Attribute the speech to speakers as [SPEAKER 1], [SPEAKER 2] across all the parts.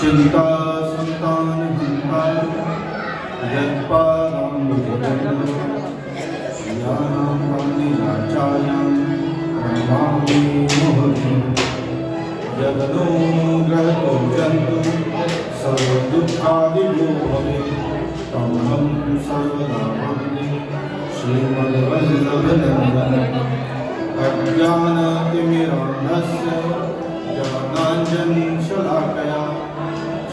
[SPEAKER 1] चिंता संतान हंकार यत्पादाम्बुजगन्धाचार्यां प्रणमामि मुहुर्मुहुः जगदनुग्रहतो जन्तु सर्वदुःखादिभो भवेत् तमहं सर्वदा वन्दे श्रीमद्वल्लभनन्दनम् अज्ञानतिमिरान्धस्य ज्ञानाञ्जनशलाकया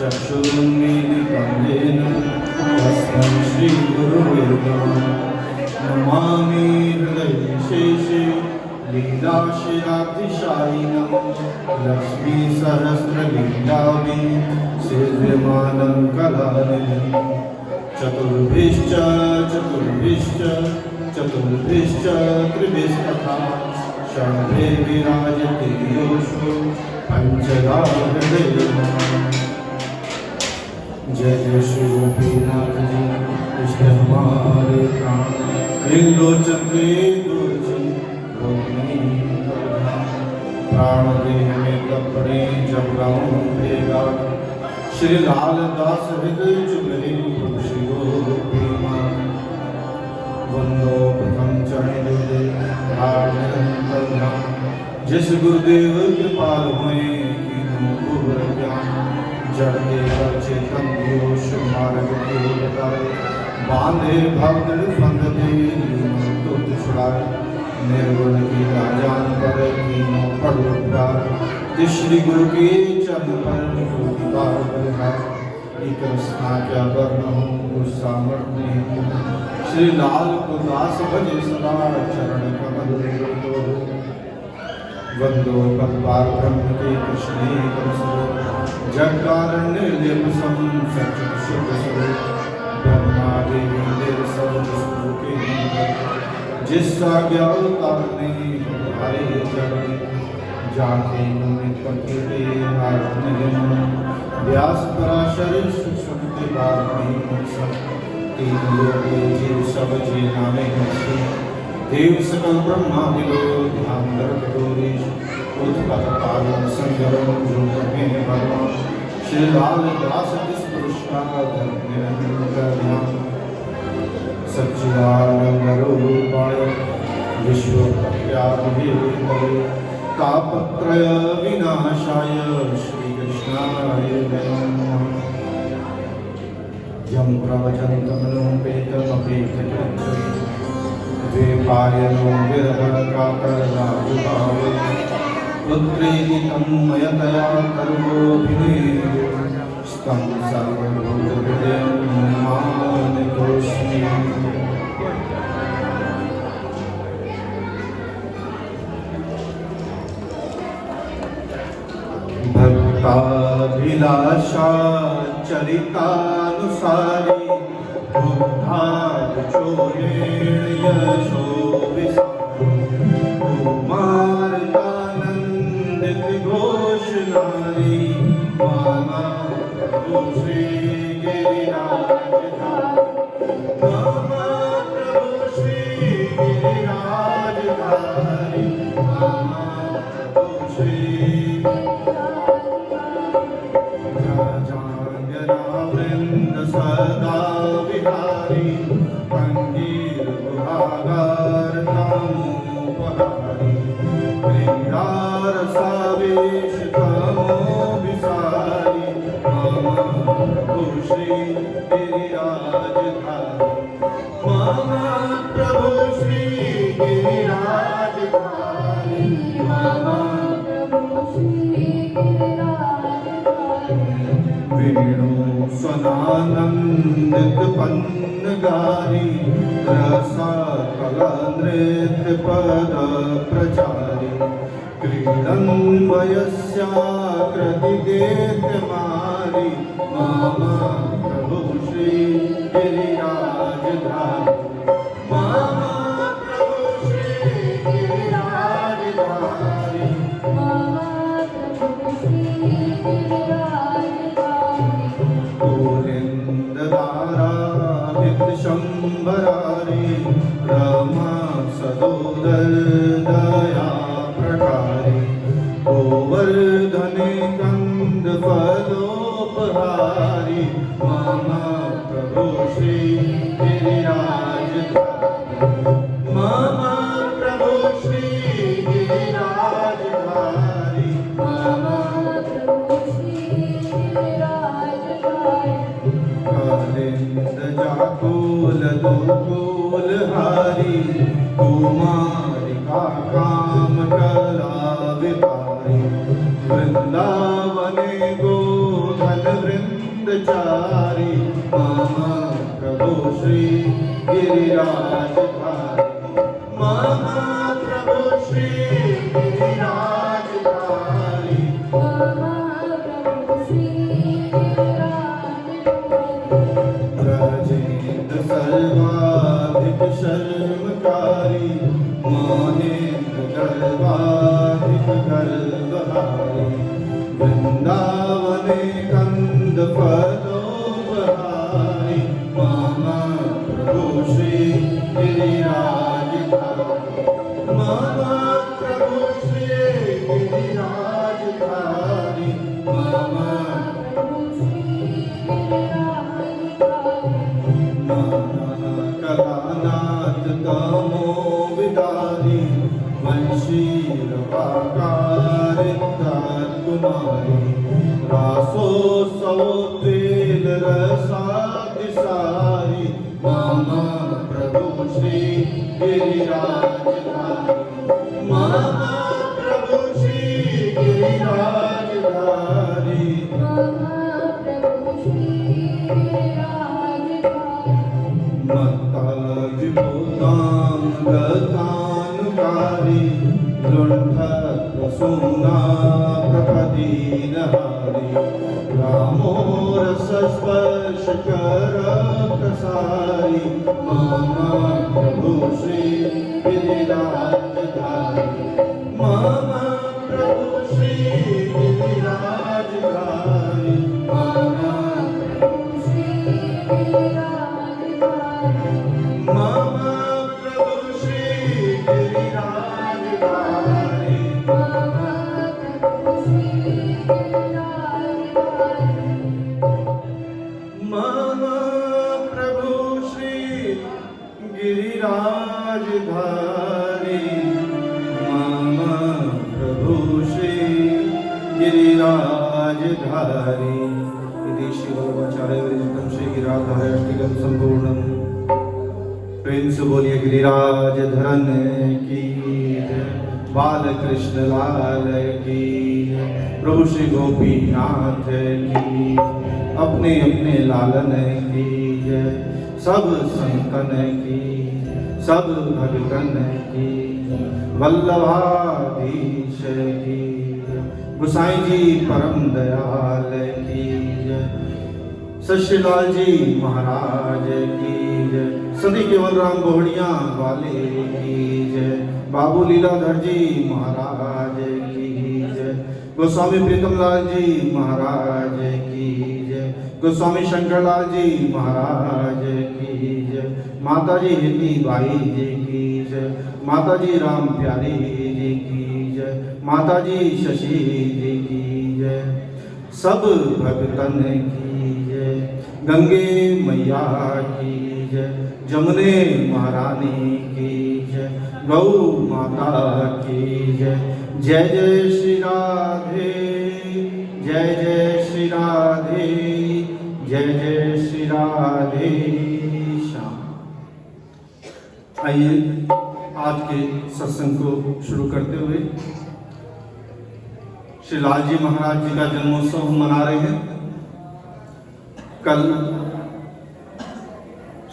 [SPEAKER 1] चक्षुरुन्मीलितं येन तस्मै श्रीगुरुवे नमः। नमामि हृदयशेषे लीलाशिरातिशायिनं लक्ष्मीसहस्रलीलाभिः सेव्यमानं कलानिधिं चतुर्भिश्च त्रिभिस्तथा षड्भे विराजते योषो पंचदा हृदयमा। जय जय श्री गोपीनाथ जी कृष्ण हमारे प्राण त्रिलोचन के दुर्जन प्राण देह में कपड़े जब गाँव भेगा श्री लाल दास हृदय चुगले श्री गोपीनाथ वंदो प्रथम चरण जिस गुरुदेव कृपाल हुए जड़देव चेतन घोष मार्ग के बताए बांधे भक्त फंद दे छुड़ाए निर्गुण की राजान पर पड़ोकार श्री गुरु के चरण पर कृष्णा क्या वर्ण हूँ गुस्सा श्री लाल को दास भजे सदा चरण कमल वंदो पद्मार ब्रह्म के कृष्णे जग कारण निर्लेपसम सचित शुभ स्वरूप ब्रह्मा देवी देव सब के जिसका ज्ञान ने हरे चरण जाके पति व्यास पराशर सुखते तीन लोग जीव सब जी नामे देव सकल ब्रह्मा दिलो ध्यान दर्द दोरीश उत्पत पालन संगम जो में भगवान श्री लाल दास जिस पुरस्कार ध्यान सच्चिदानंद रूपाय विश्व प्रख्याति तापत्रय विनाशाय श्री कृष्णाय नमः। यं प्रवचन्तमनुपेतमपेतकृत्य द्वैपायनो विरहकातरराजुभावे पुत्रेति तन्मयतया कर्मोऽभिनेय स्तं सर्वभूतहृदयं नमामि। भक्ताभिलाषा चरितानुसारी बुद्धाचोरेण यशो कुमारकानन्दित घोष नारी मामा श्री गिरिराजधारी मामा श्री वृंद सदा विहारी अंगीर गुहागार नामोपहारी क्रीडार सावेश तमो विसारी मामा प्रभु श्री गिरिराजधारी मामा प्रभु श्री गिरिराजधारी मामा प्रभु श्री वेणु स्वनानंदित पन्नगारी रसा कला नृत्य पद प्रचारी क्रीडन्वयस्याकृति देत्यमारी मामा प्रभु श्री गिरिराजधारी मामा प्रभु श्री गिरिराजधारी मामा प्रभु श्री शंभरारी रमा सदोदर दया प्रकारी गोवर्धने कंद वृंद फलोपहारी मम प्रभु श्री गिरिराजधारी मम प्रभु श्री गिरिराजधारी मम प्रभु श्री गिरिराजधारी कालिंद जाकुल दुकुल हारी कुमारिका काम कला विहारी वृंदावने गोधन वृंदचारी मम प्रभु श्री गिरिराजधारी मम प्रभु श्री गिरिराजधारी मम प्रभु श्री गिरिराजधारी ब्रजेंद्र सर्वाधिक शर्मकारी महेंद्र गर्वाधिक गर्वहारी वृंदावने कंद फलोपहारी मम प्रभु श्री गिरिराजधारी मम प्रभु श्री गिरिराजधारी मम प्रभु श्री गिरिराजधारी कलानाथ तमो विदारी वंशीरवाकारिता कुमारी रासोत्सव तेल रसादिसारी मम प्रभु श्री गिरिराजधारी मम प्रभु श्री गिरिराजधारी मम प्रभु श्री गिरिराजधारी मत्ता विभूतांगतानुकारी लुण्ठप्रसूना प्रपदीनहारी रामो रसस्पर्शकर प्रसारी मम प्रभु श्री गिरिराजधारी मम प्रभु श्री गिरिराजधारी मम प्रभु श्री गिरिराजधारी मम प्रभु श्री गिरिराजधारी मम प्रभु श्री गिरिराजधारी मम प्रभु श्री गिरिराजधारी मम प्रभु श्री गिरिराजधारी इति श्री वल्लभाचार्य विरचितं श्री गिरिराधार अष्टकं संपूर्णम्। प्रेम से बोलिए गिरिराज धरन की जय, बालकृष्ण लाल की, प्रभु श्री गोपीनाथ की, अपने अपने लालन की जय, सब संतन की, सब भगतन की, वल्लभाधीश की, गोसाई जी परम दयाल की जय, सश्रीलाल जी महाराज की जय, सदी केवल राम गोहड़िया वाले की जय, बाबू लीलाधर जी महाराज की जय, गोस्वामी प्रीतमलाल जी महाराज की जय, गोस्वामी शंकरलाल जी महाराज की जय, माता जी हिंदी बाई जी की जय, माता जी राम प्यारी जी की जय, माता जी शशि जी की जय, सब भगतन की जय, गंगे मैया की जय, जमुने महारानी की जय, गौ माता की जय, जय जय श्री राधे, जय जय श्री राधे, जय जय श्री राधे श्याम। आइए आज के सत्संग को शुरू करते हुए श्री लाल जी महाराज जी का जन्मोत्सव हम मना रहे हैं। कल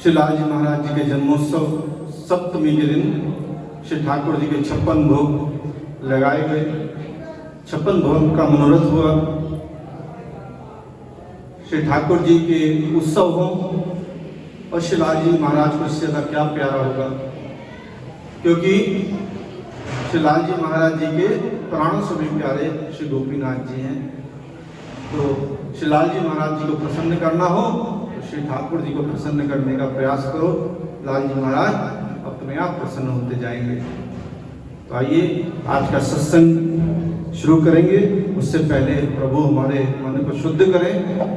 [SPEAKER 1] श्री लाल जी महाराज जी के जन्मोत्सव सप्तमी के दिन श्री ठाकुर जी के 56 भोग लगाए गए, 56 भोग का मनोरथ हुआ। श्री ठाकुर जी के उत्सव हों और श्री लाल जी महाराज को इससे ज्यादा क्या प्यारा होगा, क्योंकि श्री लाल जी महाराज जी के प्राणों से भी प्यारे श्री गोपीनाथ जी हैं। तो श्री लाल जी महाराज जी को प्रसन्न करना हो तो श्री ठाकुर जी को प्रसन्न करने का प्रयास करो, लाल जी महाराज अपने आप प्रसन्न होते जाएंगे। तो आइए आज का सत्संग शुरू करेंगे उससे पहले प्रभु हमारे मन को शुद्ध करें,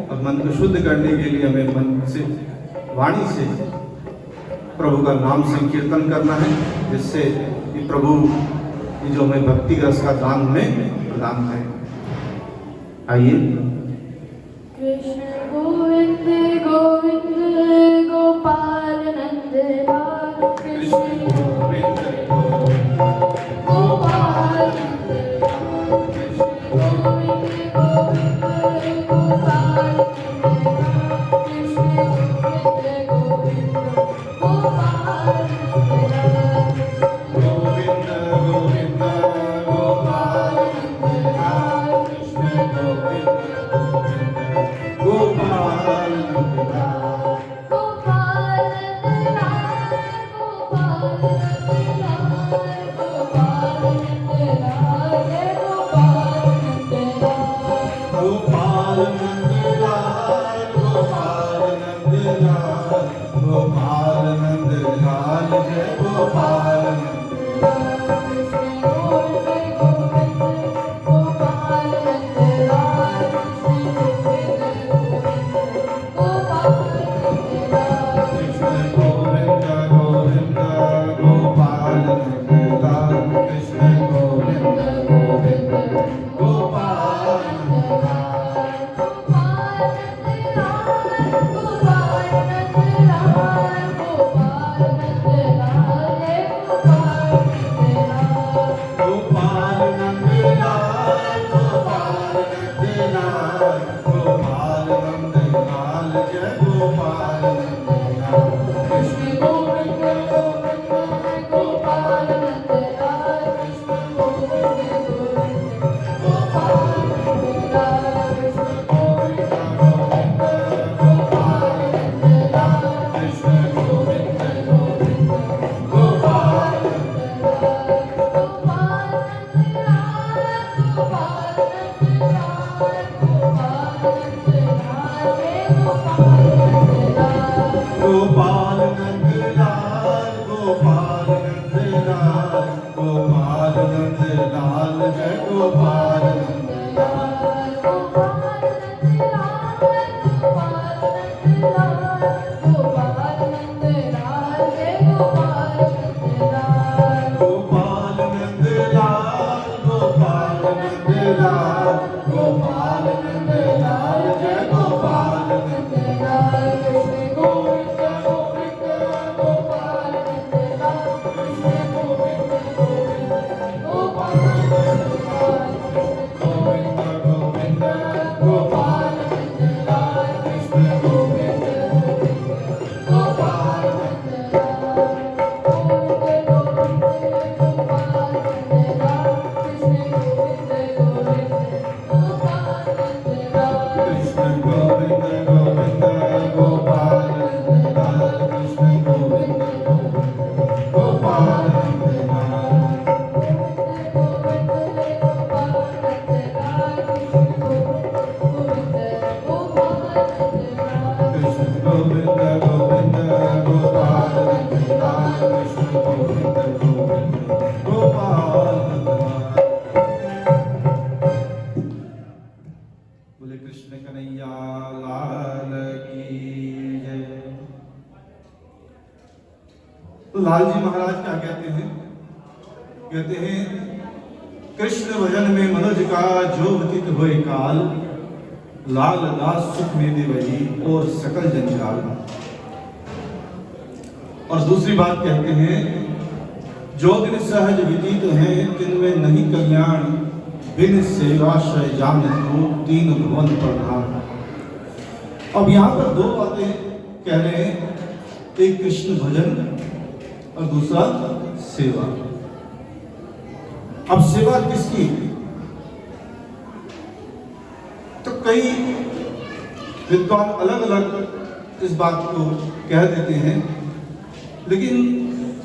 [SPEAKER 1] और मन को शुद्ध करने के लिए हमें मन से, वाणी से प्रभु का नाम संकीर्तन करना है, जिससे कि प्रभु ये जो हमें भक्ति रस का दान हमें प्रदान करें। आइए।
[SPEAKER 2] कृष्ण गोविंद गोविंद गोपाल नंद लाल, कृष्ण गोविंद गोपाल नंद लाल, कृष्ण गोविंद गोविंद गोपाल नंद लाल, कृष्ण गोविंद गोविंद गोपाल नंद लाल,
[SPEAKER 1] गोविंद गोविंद गोपाल नंद लाल, कृष्ण गोविंद गोपाल नंद लाल,
[SPEAKER 2] गोपाल नंद लाल, गोपाल नंद लाल, गोपाल नंद लाल, जय गोपाल नंद लाल,
[SPEAKER 1] गोपाल नंद लाल, गोपाल नंद लाल, गोपाल नंद लाल, जय गोपाल नंद लाल।
[SPEAKER 2] कृष्ण गोविंद गोविंद गोपाल नंद लाल, कृष्ण गोविंद गोविंद गोपाल नंद लाल,
[SPEAKER 1] कृष्ण गोविंद गोविंद गोपाल नंद लाल, कृष्ण गोविंद गोविंद गोपाल नंद लाल। गोपाल नंद लाल, गोपाल नंद लाल, गोपाल नंद लाल, जय गोपाल नंद लाल। कृष्ण गोविंद गोविंद गोपाल नंद लाल, कृष्ण गोविंद गोविंद गोपाल नंद लाल, कृष्ण गोविंद गोविंद गोपाल नंद लाल, कृष्ण गोविंद गोविंद गोपाल नंद लाल। गोपाल नंद लाल, गोपाल नंद लाल, गोपाल नंद लाल, जय गोपाल नंद लाल।
[SPEAKER 2] गोपाल नंद लाल, गोपाल नंद लाल, जय गोपाल नंद लाल,
[SPEAKER 1] गोपाल नंद लाल, गोपाल नंद लाल, गोपाल नंद लाल, जय गोपाल नंद लाल।
[SPEAKER 2] कृष्ण गोविंद गोविंद गोपाल नंद लाल, कृष्ण गोविंद गोविंद गोपाल नंद लाल,
[SPEAKER 1] गोविंद गोविंद गोपाल नंद लाल, कृष्ण गोविंद गोविंद गोपाल नंद लाल।
[SPEAKER 2] गोविंद गोविंद गोपाल नंद लाल, कृष्ण गोविंद गोविंद गोपाल नंद लाल,
[SPEAKER 1] कृष्ण गोविंद गोविंद गोपाल नंद लाल, कृष्ण गोविंद गोविंद गोपाल नंद लाल। कृष्ण गोविंद गोविंद गोपाल नंद लाल, कृष्ण गोविंद गोविंद गोपाल नंद लाल। बोले कृष्ण कन्हैया लाल की जय। तो लाल जी महाराज क्या कहते हैं? कहते हैं कृष्ण भजन में मनोज का जो व्यतीत हुए काल, लाल दास सुख में दे वही और सकल जंजाल। और दूसरी बात कहते हैं जो दिन सहज व्यतीत हैं तिनमें नहीं कल्याण, बिन सेवाश्रय जान तो तीन भुवन प्रधान। अब यहाँ पर दो बातें कह रहे हैं, एक कृष्ण भजन और दूसरा सेवा। अब सेवा किसकी? तो कई विद्वान अलग अलग इस बात को कह देते हैं, लेकिन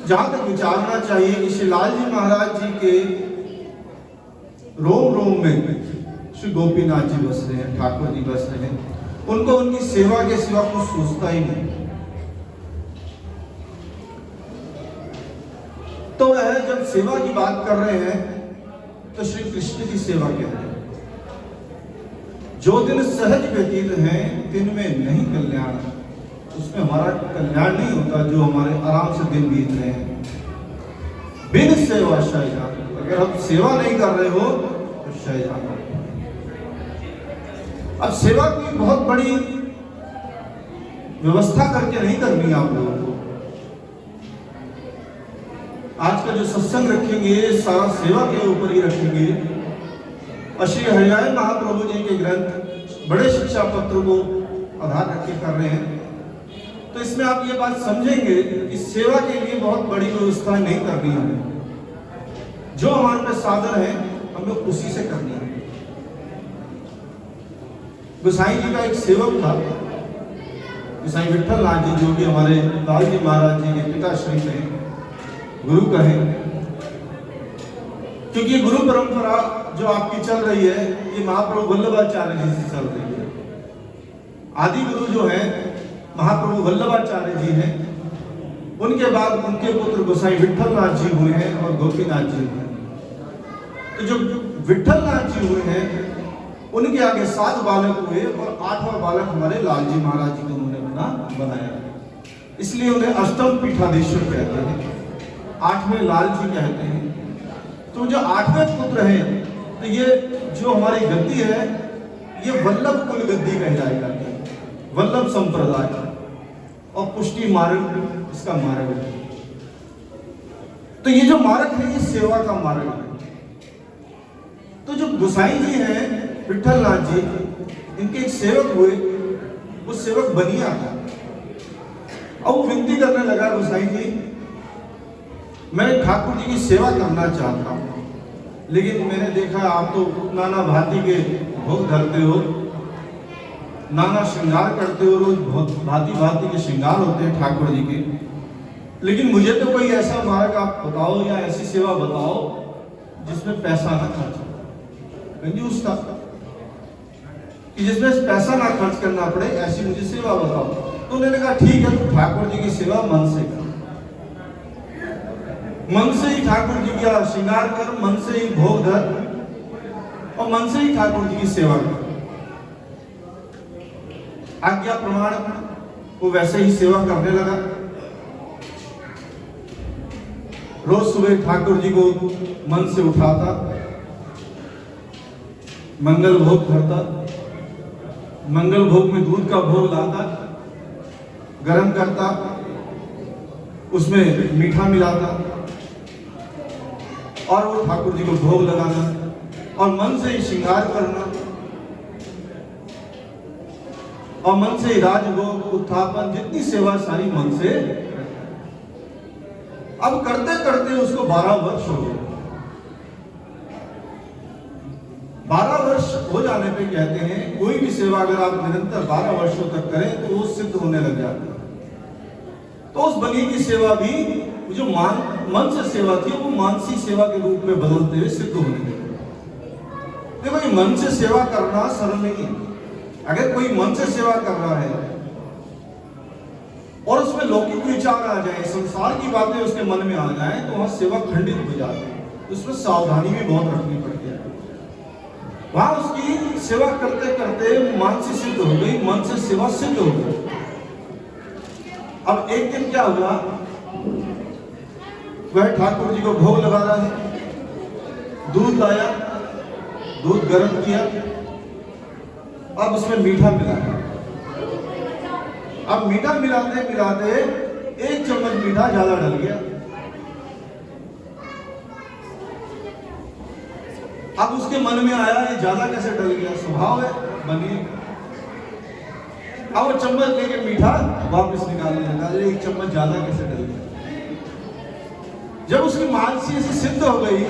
[SPEAKER 1] जहां तक विचारना चाहिए कि श्री लाल जी महाराज जी के रोम रोम में श्री गोपीनाथ जी बस रहे हैं, ठाकुर जी बस रहे हैं, उनको उनकी सेवा के सिवा कुछ सोचता ही नहीं। तो वह जब सेवा की बात कर रहे हैं तो श्री कृष्ण की सेवा कहते हैं। जो दिन सहज व्यतीत हैं दिन में नहीं कल्याण, उसमें हमारा कल्याण नहीं होता जो हमारे आराम से दिन बीत रहे हैं। बिन सेवा शय्या, अगर हम सेवा नहीं कर रहे हो तो शय्या। अब सेवा की बहुत बड़ी व्यवस्था करके नहीं करनी आप लोगों को। आज का जो सत्संग रखेंगे सारा सेवा के ऊपर ही रखेंगे और श्री हरिराय महाप्रभु जी के ग्रंथ बड़े शिक्षा पत्र को आधार रख के कर रहे हैं। तो इसमें आप ये बात समझेंगे कि सेवा के लिए बहुत बड़ी व्यवस्था नहीं करनी है। जो हमारे पास साधन है हमें उसी से करनी है। गोसाई जी का एक सेवक था, गोसाई विठल नाथ जी, जो कि हमारे लाल जी महाराज जी के पिताश्री थे, गुरु कहें, क्योंकि ये गुरु परंपरा जो आपकी चल रही है ये महाप्रभु वल्लभाचार्य जी से चल रही है। आदि गुरु जो है महाप्रभु वल्लभाचार्य जी हैं, उनके बाद उनके पुत्र गोसाई विठल नाथ जी हुए हैं और गोपीनाथ जी हुए हैं। तो जो विठल नाथ जी हुए हैं उनके आगे 7 बालक हुए और 8वां बालक हमारे लाल जी महाराज जी को उन्होंने बनाया, इसलिए उन्हें अष्टम पीठाधीश्वर कहते हैं, 8वें लाल जी कहते हैं। तो जो 8वें पुत्र हैं, तो ये जो हमारी गद्दी है ये वल्लभ कुल गद्दी कहलाई जाती है, वल्लभ संप्रदाय, और पुष्टि मार्ग इसका मार्ग है। तो ये जो मार्ग है ये सेवा का मार्ग है। तो जो गोसाई जी हैं विठल नाथ जी, इनके एक सेवक हुए, वो सेवक बनिया था। और वो विनती करने लगा, गोसाई जी मैं ठाकुर जी की सेवा करना चाहता हूँ, लेकिन मैंने देखा आप तो नाना भांति के भोग धरते हो, नाना श्रृंगार करते हो, रोज बहुत भांति भांति के श्रृंगार होते हैं ठाकुर जी के, लेकिन मुझे तो कोई ऐसा मार्ग आप बताओ या ऐसी सेवा बताओ जिसमें पैसा ना खर्च हो। कंजूस था कि जिसमें पैसा ना खर्च करना पड़े, ऐसी मुझे सेवा बताओ। तो उन्होंने कहा ठीक है, तो ठाकुर जी की सेवा मन से कर, मन से ही ठाकुर जी का श्रृंगार कर, मन से ही भोग धर और मन से ही ठाकुर जी की सेवा कर। आज्ञा प्रमाण वो वैसे ही सेवा करने लगा। रोज सुबह ठाकुर जी को मन से उठाता, मंगल भोग करता, मंगल भोग में दूध का भोग लाता, गरम करता, उसमें मीठा मिलाता और वो ठाकुर जी को भोग लगाना और मन से ही श्रृंगार करना और मन से ही राजभोग उत्थापन, जितनी सेवा सारी मन से। अब करते करते उसको 12 वर्ष हो गए। 12 वर्ष हो जाने पे कहते हैं कोई भी सेवा अगर आप निरंतर 12 वर्षों तक करें तो वो सिद्ध होने लग जाती है। तो उस बनी की सेवा भी जो मन से सेवा थी वो मानसी सेवा के रूप में बदलते हुए सिद्ध होने लगी। देखो ये मन से सेवा करना सरल नहीं है। अगर कोई मन से सेवा कर रहा है और उसमें लौकिक विचार आ जाए, संसार की बातें उसके मन में आ जाए, तो वहां सेवा खंडित हो जाती है। उसमें सावधानी भी बहुत रखनी पड़ती है। वहां उसकी सेवा करते करते मानसी सिद्ध हो गई, मन से सेवा सिद्ध हो गई। अब एक दिन क्या हुआ, वह ठाकुर जी को भोग लगा रहा है, दूध लाया, दूध गर्म किया, अब उसमें मीठा मिला। अब मीठा मिलाते मिलाते 1 चम्मच मीठा ज्यादा डल गया। अब उसके मन में आया ये ज्यादा कैसे डल गया, स्वभाव है बनिए। अब वो चम्मच लेके मीठा वापस निकालने लगा, 1 चम्मच ज्यादा कैसे डल गया। जब उसकी मानसी से सिद्ध हो गई,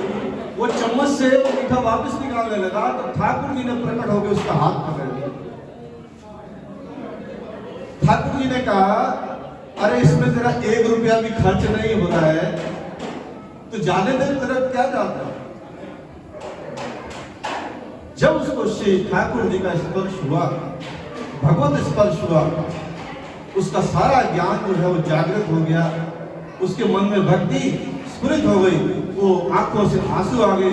[SPEAKER 1] वो चम्मच से वो मीठा वापस निकालने लगा, तो ठाकुर जी ने प्रकट होकर उसका हाथ पकड़ लिया। ठाकुर जी ने कहा अरे इसमें तेरा 1 रुपया भी खर्च नहीं हो रहा है, तो जाने दे, तेरा क्या जाता है। जब उसको श्री ठाकुर जी का स्पर्श हुआ, भगवत स्पर्श हुआ, उसका सारा ज्ञान जो है वो जागृत हो गया, उसके मन में भक्ति स्फुरित हो गई, वो आंखों से आंसू आ गए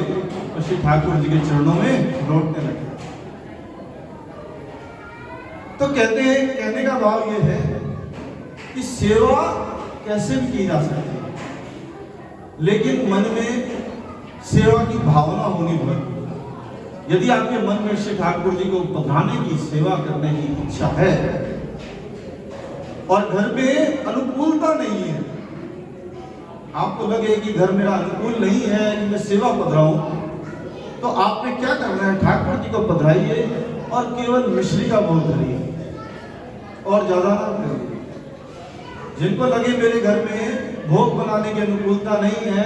[SPEAKER 1] और श्री ठाकुर जी के चरणों में लौटने लगे। तो कहते हैं, कहने का भाव ये है कि सेवा कैसे भी की जा सकती है, लेकिन मन में सेवा की भावना होनी बहुत। यदि आपके मन में श्री ठाकुर जी को पधारने की, सेवा करने की इच्छा है और घर में अनुकूलता नहीं है, आपको लगे कि घर मेरा अनुकूल नहीं है कि मैं सेवा पधराऊं, तो आपने क्या करना है, ठाकुर जी को पधराइए और केवल मिश्री का भोग धरिए और ज्यादा ना करिए। जिनको लगे मेरे घर में भोग बनाने की अनुकूलता नहीं है,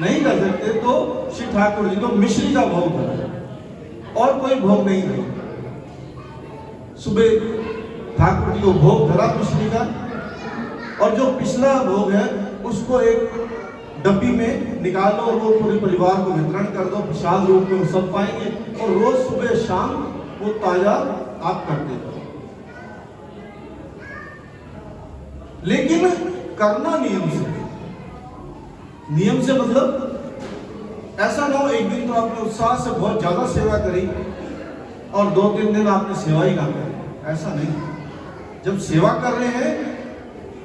[SPEAKER 1] नहीं कर सकते, तो श्री ठाकुर जी को मिश्री का भोग धराए और कोई भोग नहीं धरे। सुबह ठाकुर जी को भोग धरा मिश्री का, और जो पिछला भोग है उसको एक डब्बी में निकालो और वो पूरे परिवार को वितरण कर दो, प्रसाद रूप में सब पाएंगे, और रोज सुबह शाम वो ताजा आप करते हो। लेकिन करना नियम से। नियम से मतलब ऐसा ना हो एक दिन तो आपने उत्साह से बहुत ज्यादा सेवा करी और 2-3 दिन आपने सेवा ही ना करी, ऐसा नहीं। जब सेवा कर रहे हैं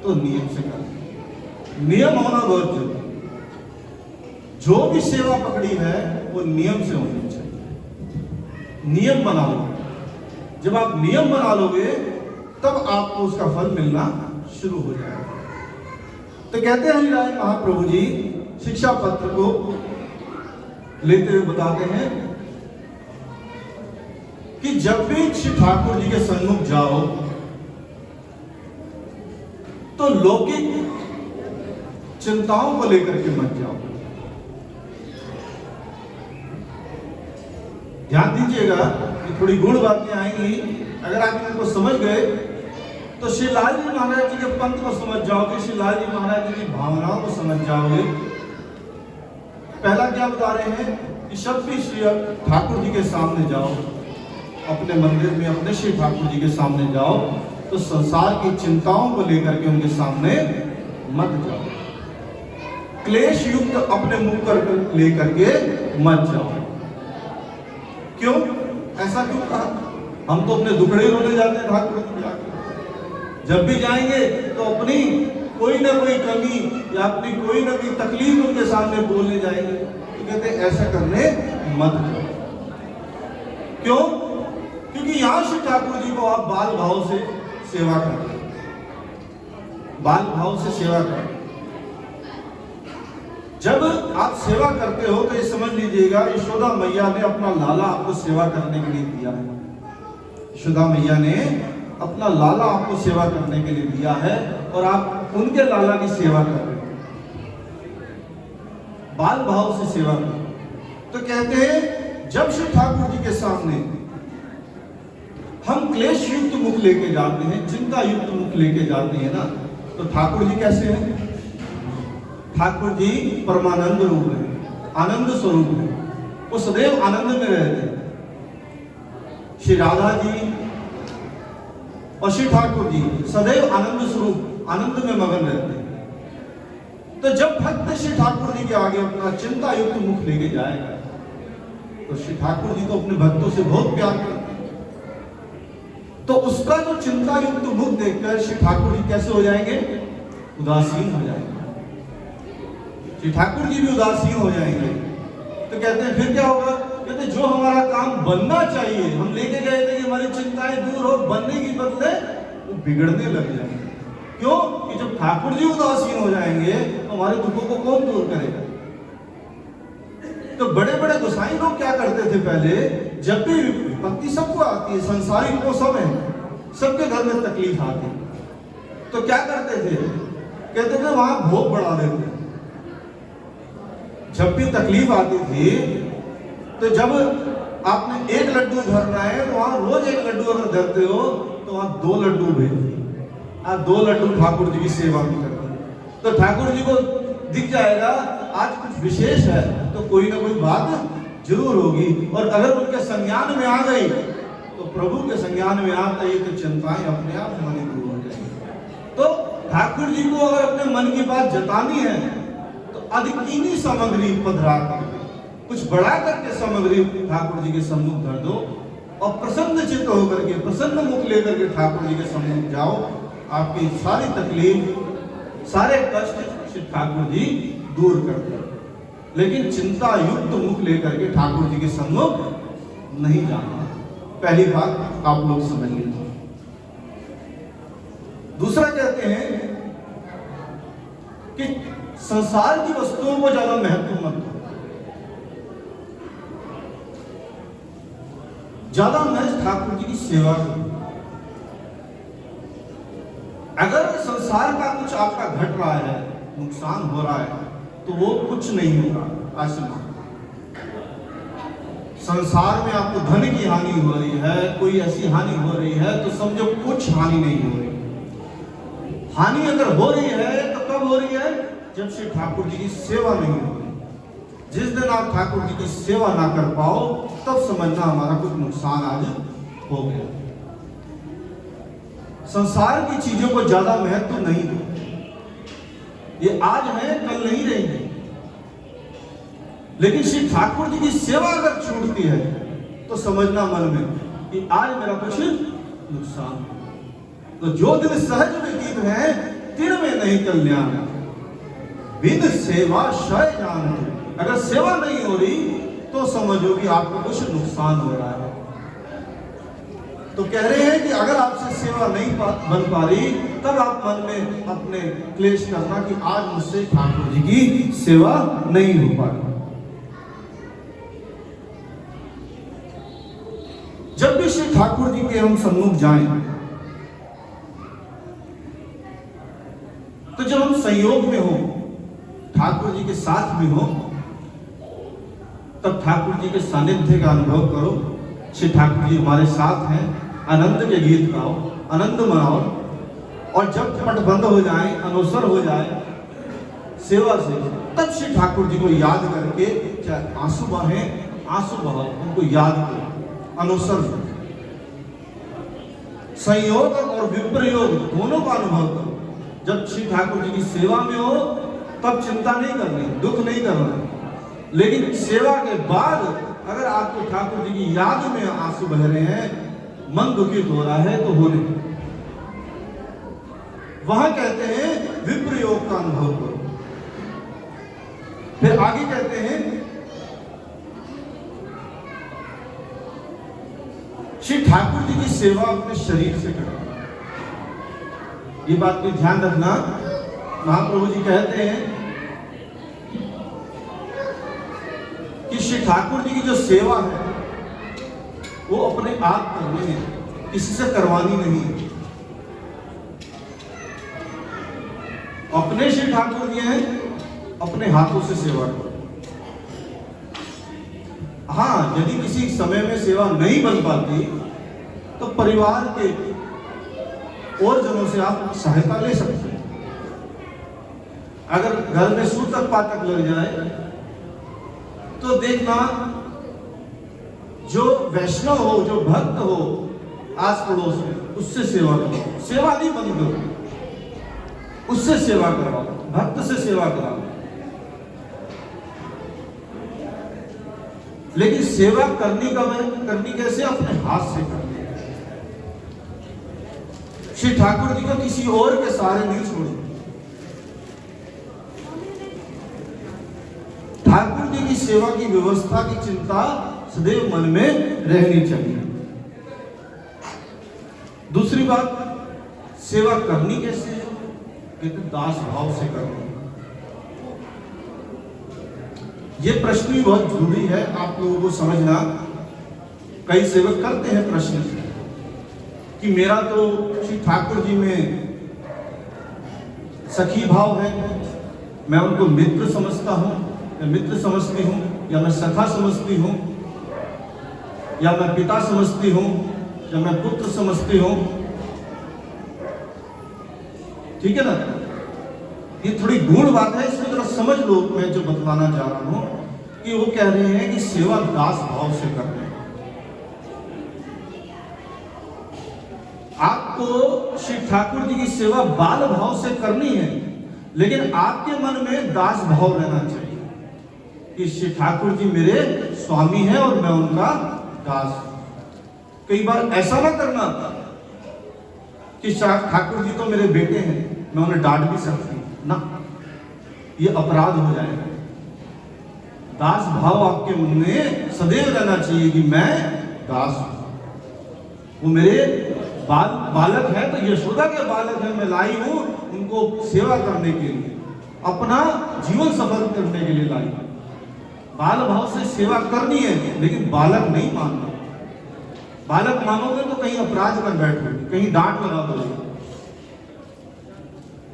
[SPEAKER 1] तो नियम से करें। नियम होना बहुत जरूरी। जो भी सेवा पकड़ी है वो नियम से होनी चाहिए। नियम बना लो। जब आप नियम बना लोगे तब आपको उसका फल मिलना शुरू हो जाएगा। तो कहते हैं हरिराय महाप्रभु जी शिक्षा पत्र को लेते हुए बताते हैं कि जब भी श्री ठाकुर जी के सन्मुख जाओ तो लौकिक चिंताओं को लेकर के मत जाओ। ध्यान दीजिएगा कि थोड़ी गूढ़ बातें आएंगी, अगर आप इनको समझ गए तो श्री लाल जी महाराज जी के पंथ को समझ जाओगे, श्री लाल जी महाराज जी की भावनाओं को समझ जाओगे। पहला क्या बता रहे हैं कि जब भी श्री ठाकुर जी के सामने जाओ, अपने मंदिर में अपने श्री ठाकुर जी के सामने जाओ, तो संसार की चिंताओं को लेकर के उनके सामने मत जाओ। क्लेश युक्त अपने मुंह कर लेकर के मत जाओ। क्यों? ऐसा क्यों कहा? हम तो अपने दुखड़े रोने जाते हैं ठाकुर जी जाके। जब भी जाएंगे तो अपनी कोई ना कोई कमी या अपनी कोई ना कोई तकलीफ उनके सामने बोलने जाएंगे। तो कहते हैं ऐसा करने मत जाओ। क्यों? क्योंकि यहां श्री ठाकुर जी को आप बाल भाव से सेवा करें, बाल भाव से सेवा करें। जब आप सेवा करते हो तो ये समझ लीजिएगा यशोदा मैया ने अपना लाला आपको सेवा करने के लिए दिया है। यशोदा मैया ने अपना लाला आपको सेवा करने के लिए दिया है और आप उनके लाला की सेवा कर रहे हो, बाल भाव से सेवा करो। तो कहते हैं जब श्री ठाकुर जी के सामने हम क्लेश युक्त मुख लेके जाते हैं, चिंता युक्त मुख लेके जाते हैं ना, तो ठाकुर जी कैसे हैं? ठाकुर जी परमानंद रूप है, आनंद स्वरूप है, वो सदैव आनंद में रहते हैं। श्री राधा जी और श्री ठाकुर जी सदैव आनंद स्वरूप, आनंद में मगन रहते हैं। तो जब भक्त श्री ठाकुर जी के आगे अपना चिंता युक्त मुख लेके जाएगा तो श्री ठाकुर जी तो अपने भक्तों से बहुत प्यार करते हैं। तो उसका जो चिंता युक्त मुख देखकर श्री ठाकुर जी कैसे हो जाएंगे? उदासीन हो जाएंगे। श्री ठाकुर जी भी उदासीन हो जाएंगे। तो कहते हैं फिर क्या होगा? कहते जो हमारा काम बनना चाहिए, हम लेके गए थे कि हमारी चिंताएं दूर हो, बनने की बदले वो बिगड़ने लग जाएंगे। क्यों? कि जब ठाकुर जी उदासीन हो जाएंगे तो हमारे दुखों को कौन दूर करेगा? तो बड़े बड़े गोसाई लोग क्या करते थे पहले, जब भी विपत्ति सबको आती है, संसारिक को सब है, सबके घर में तकलीफ आती, तो क्या करते थे? कहते थे वहां भोग बढ़ा देते। जब भी तकलीफ आती थी तो जब आपने एक लड्डू धरना है तो वहां रोज एक लड्डू अगर धरते हो तो वहां 2 लड्डू भेज, आप 2 लड्डू ठाकुर जी की सेवा भी करते। तो ठाकुर जी को दिख जाएगा आज कुछ विशेष है, तो कोई ना कोई बात जरूर होगी। और अगर उनके संज्ञान में आ गई तो प्रभु के संज्ञान में आ गई तो चिंताएं अपने आप मन दूर हो जाएगी। तो ठाकुर जी को अगर अपने मन की बात जतानी है तो अधिकीनी सामग्री पधरा कर कुछ बढ़ा करके सामग्री ठाकुर जी के सम्मुख धर दो और प्रसन्न चित्त होकर के, प्रसन्न मुख लेकर के ठाकुर जी के सम्मुख जाओ। आपकी सारी तकलीफ, सारे कष्ट श्री ठाकुर जी दूर कर दे। लेकिन चिंता युक्त मुख लेकर के ठाकुर जी के सम्मुख नहीं जाना। पहली बात आप लोग समझ लीजिए। दूसरा कहते हैं कि संसार की वस्तुओं को ज्यादा महत्व मत दो, ज्यादा महज ठाकुर जी की सेवा करो। अगर संसार का कुछ आपका घट रहा है, नुकसान हो रहा है, तो वो कुछ नहीं होगा। आसमान संसार में आपको धन की हानि हो रही है, कोई ऐसी हानि हो रही है, तो समझो कुछ हानि नहीं हो रही। हानि अगर हो रही है तो कब हो रही है? जब श्री ठाकुर जी की सेवा नहीं हो रही। जिस दिन आप ठाकुर जी की सेवा ना कर पाओ, तब समझना हमारा कुछ नुकसान आज हो गया। संसार की चीजों को ज्यादा महत्व नहीं दो। ये आज है, कल नहीं रहेंगे। लेकिन श्री ठाकुर जी की सेवा अगर छूटती है तो समझना मन में कि आज मेरा कुछ नुकसान। तो जो दिन सहज व्यतीत है, तिन में नहीं कल्याण। बिन सेवा क्षय जान। अगर सेवा नहीं हो रही तो समझो कि आपको कुछ नुकसान हो रहा है। तो कह रहे हैं कि अगर आपसे सेवा नहीं बन पा रही, तब आप मन में अपने क्लेश करना कि आज मुझसे ठाकुर जी की सेवा नहीं हो पा रही। जब भी श्री ठाकुर जी के हम सम्मुख जाएं, तो जब हम संयोग में हो, ठाकुर जी के साथ में हो, तब ठाकुर जी के सानिध्य का अनुभव करो। श्री ठाकुर जी हमारे साथ हैं। आनंद के गीत गाओ, आनंद मनाओ। और जब पट बंद हो जाए, अनवसर हो जाए सेवा से, तब श्री ठाकुर जी को याद करके, चाहे आंसू बहे, आंसू बहाओ, उनको याद करो। अनवसर संयोग और विप्रयोग दोनों का अनुभव करो। जब श्री ठाकुर जी की सेवा में हो, तब चिंता नहीं करनी, दुख नहीं करना। लेकिन सेवा के बाद अगर आपको ठाकुर जी की याद में आंसू बह रहे हैं, मन दुखित हो रहा है, तो होने वहां कहते हैं विप्रयोग का अनुभव करो। फिर आगे कहते हैं श्री ठाकुर जी की सेवा अपने शरीर से करो। ये बात भी ध्यान रखना। महाप्रभु जी कहते हैं कि श्री ठाकुर जी की जो सेवा है वो अपने आप करनी है, किसी से करवानी नहीं है। अपने श्री ठाकुर जी हैं, अपने हाथों से सेवा करो। हाँ, यदि किसी समय में सेवा नहीं बन पाती तो परिवार के और जनों से आप सहायता ले सकते हैं। अगर घर में सूतक पातक लग जाए तो देखना, जो वैष्णव हो, जो भक्त हो आस पड़ोस में, उससे सेवा करो। सेवा नहीं बंद करो, उससे सेवा कराओ, भक्त से सेवा कराओ। लेकिन सेवा करनी कैसे? अपने हाथ से करनी। श्री ठाकुर जी को किसी और के सहारे नहीं छोड़ो। ठाकुर जी की सेवा की व्यवस्था की चिंता सदैव मन में रहनी चाहिए। दूसरी बात, सेवा करनी कैसे है? कहते दास भाव से करनी। यह प्रश्न भी बहुत जरूरी है आप लोगों को समझना। कई सेवक करते हैं प्रश्न कि मेरा तो श्री ठाकुर जी में सखी भाव है, मैं उनको मित्र समझता हूं, मैं मित्र समझती हूं, या मैं सखा समझती हूं, या मैं पिता समझती हूं, या मैं पुत्र समझती हूं। ठीक है ना? ये थोड़ी गूढ़ बात है, इसमें जरा समझ लो। मैं जो बतलाना चाह रहा हूं कि वो कह रहे हैं कि सेवा दास भाव से कर रहे हैं। आपको श्री ठाकुर जी की सेवा बाल भाव से करनी है, लेकिन आपके मन में दास भाव रहना चाहिए कि श्री ठाकुर जी मेरे स्वामी हैं और मैं उनका दास हूं। कई बार ऐसा ना करना कि ठाकुर जी तो मेरे बेटे हैं, मैं उन्हें डांट भी सकती हूं ना, ये अपराध हो जाएगा। दास भाव आपके मन में सदैव रहना चाहिए कि मैं दास हूं। वो मेरे बालक है तो यशोदा के बालक है, मैं लाई हूं उनको सेवा करने के लिए, अपना जीवन सफल करने के लिए लाई हूं। बाल भाव से सेवा करनी है, लेकिन बालक नहीं मानना। बालक मानोगे तो कहीं अपराध कर बैठोगे, कहीं डांट लगा दोगे।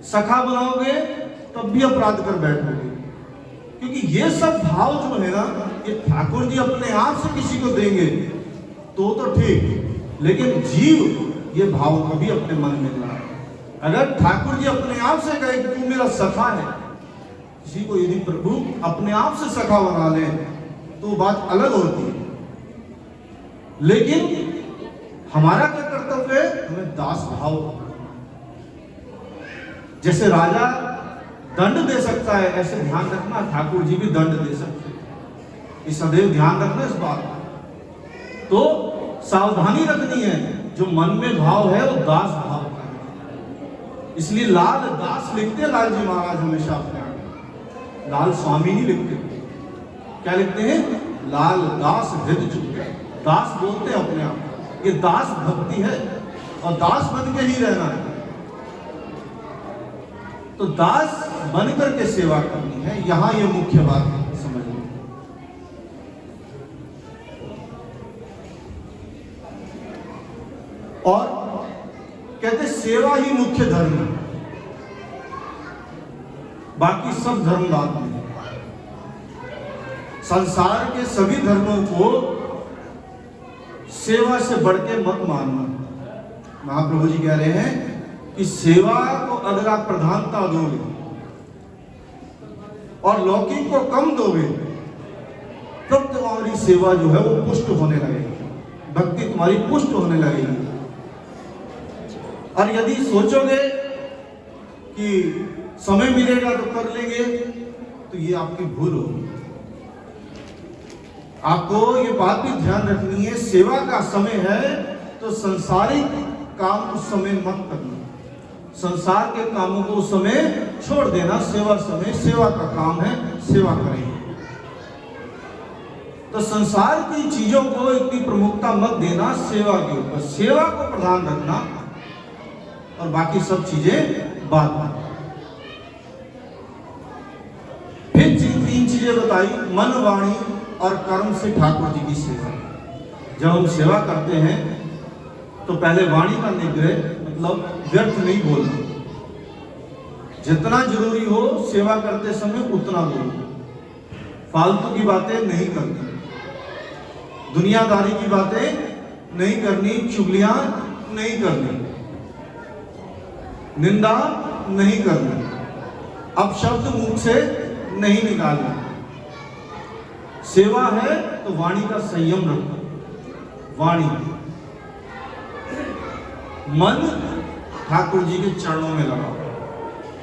[SPEAKER 1] सखा बनाओगे तब भी अपराध कर बैठोगे, क्योंकि ये सब भाव जो है ना, ये ठाकुर जी अपने आप से किसी को देंगे तो ठीक, लेकिन जीव ये भाव कभी अपने मन में ना। अगर ठाकुर जी अपने आप से कहे कि तू मेरा सखा है, किसी को यदि प्रभु अपने आप से सखा बना ले तो बात अलग होती है। लेकिन हमारा क्या कर्तव्य है? हमें दास भाव। जैसे राजा दंड दे सकता है, ऐसे ध्यान रखना ठाकुर जी भी दंड दे सकते हैं। इस सदैव ध्यान रखना इस बात का। तो सावधानी रखनी है, जो मन में भाव है वो दास भाव का है। इसलिए लाल दास लिखते लाल जी महाराज हमेशा अपने आगे, लाल स्वामी नहीं लिखते। क्या लिखते हैं? लाल दास हृदय चुके। दास बोलते हैं अपने आप, ये दास भक्ति है और दास बन के ही रहना है। तो दास बन करके सेवा करनी है, यहां ये मुख्य बात है, समझ लो। और कहते सेवा ही मुख्य धर्म है, बाकी सब धर्म बाद में। संसार के सभी धर्मों को सेवा से बढ़ के मत मानना। महाप्रभु जी कह रहे हैं कि सेवा को अगर आप प्रधानता दोगे और लौकिक को कम दोगे, तब तुम्हारी सेवा जो है वो पुष्ट होने लगेगी, भक्ति तुम्हारी पुष्ट होने लगेगी। और यदि सोचोगे कि समय मिलेगा तो कर लेंगे, तो ये आपकी भूल होगी। आपको ये बात भी ध्यान रखनी है, सेवा का समय है तो संसारिक काम उस समय मत करना, संसार के कामों को उस समय छोड़ देना। सेवा समय सेवा का काम है, सेवा करेंगे। तो संसार की चीजों को इतनी प्रमुखता मत देना, सेवा के ऊपर सेवा को प्रधान रखना और बाकी सब चीजें बाद में। फिर तीन चीजें बताई, मन वाणी और कर्म से ठाकुर जी की सेवा। जब हम सेवा करते हैं तो पहले वाणी का निग्रह, मतलब व्यर्थ नहीं बोलना। जितना जरूरी हो सेवा करते समय उतना बोलो, फालतू की बातें नहीं करनी, दुनियादारी की बातें नहीं करनी, चुगलियां नहीं करनी, निंदा नहीं करनी, अपशब्द मुख से नहीं निकालना। सेवा है तो वाणी का संयम रखो। वाणी, मन ठाकुर जी के चरणों में लगाओ।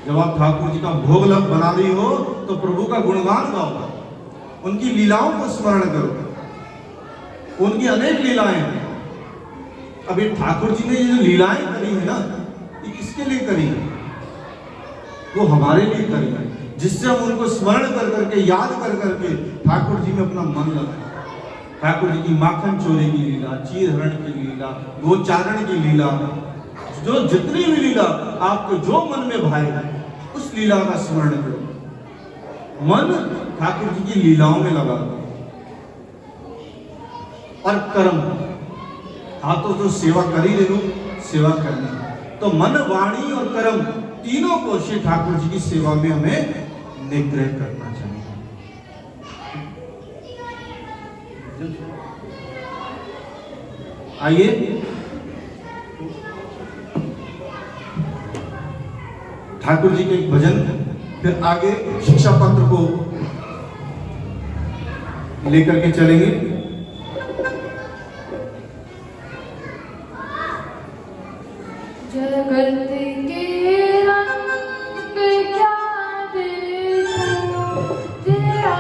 [SPEAKER 1] जब आप ठाकुर जी का भोग लग बना रही हो तो प्रभु का गुणगान गाओ, उनकी लीलाओं को स्मरण करो। उनकी अनेक लीलाएं हैं। अभी ठाकुर जी ने ये जो लीलाएं करी है ना, ये किसके लिए करी है? वो हमारे लिए करी है, जिससे हम उनको स्मरण कर करके, याद कर करके ठाकुर जी में अपना मन लगाए। ठाकुर जी की माखन चोरी की लीला, चीर हरण की लीला, गोचारण की लीला, जो जितनी भी लीला आपको जो मन में भाए उस लीला का स्मरण करो। मन ठाकुर जी की लीलाओं में लगा दो। और कर्म, हाथों तो सेवा कर ही रहे हो, सेवा करनी। तो मन, वाणी और कर्म तीनों को श्री ठाकुर जी की सेवा में हमें निग्रह करना चाहिए। आइए ठाकुर जी के एक भजन, फिर आगे शिक्षा पत्र को लेकर के चलेंगे।
[SPEAKER 2] जगत के रंग क्या देखूं, तेरा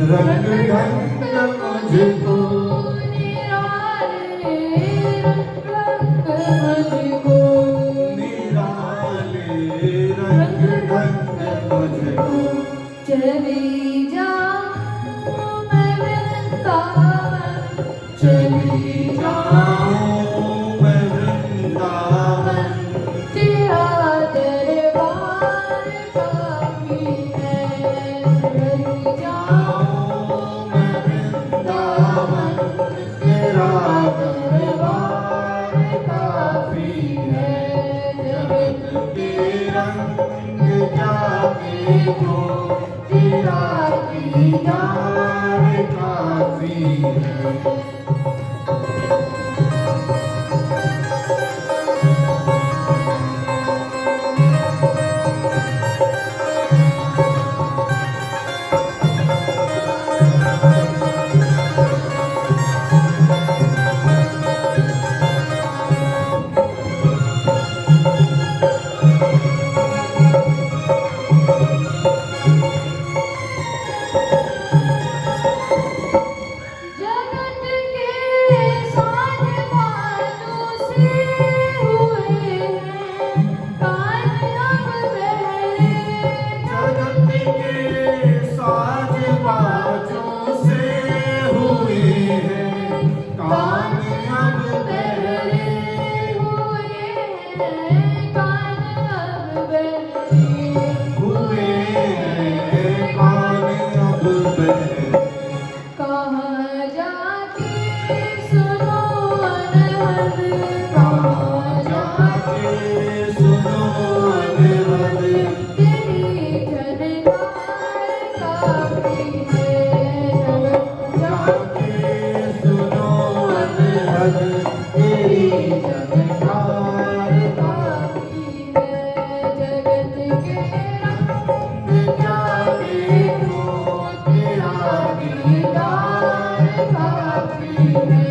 [SPEAKER 1] रंग ढंग मुझको निराले रंग ढंग मुझको
[SPEAKER 2] चली जाऊं मैं वृंदावन
[SPEAKER 1] चली जाऊं मैं वृंदावन
[SPEAKER 2] तेरा दरबार काफी है चली जाऊं
[SPEAKER 1] मैं वृंदावन तेरा दरबार काफी है जगत के रंग जाके को तेरा दीदार काफी है
[SPEAKER 2] जगत के साथ बाजू से हुए हैं कान अब बहरे
[SPEAKER 1] जगत के साज बाजों से हुए हैं कान अब बहरे
[SPEAKER 2] हुए हैं कान अब बहरे
[SPEAKER 1] हुए हैं कान अब बहरे
[SPEAKER 2] कहाँ जाके सुनो अनहद कहाँ जाके
[SPEAKER 1] सुनो अनहद
[SPEAKER 2] तेरी झनकार काफी है जगत
[SPEAKER 1] जाके सुनो अनहद तेरी झनकार
[SPEAKER 2] काफी है जगत के रंग
[SPEAKER 1] जाके को तेरा दीदार काफी है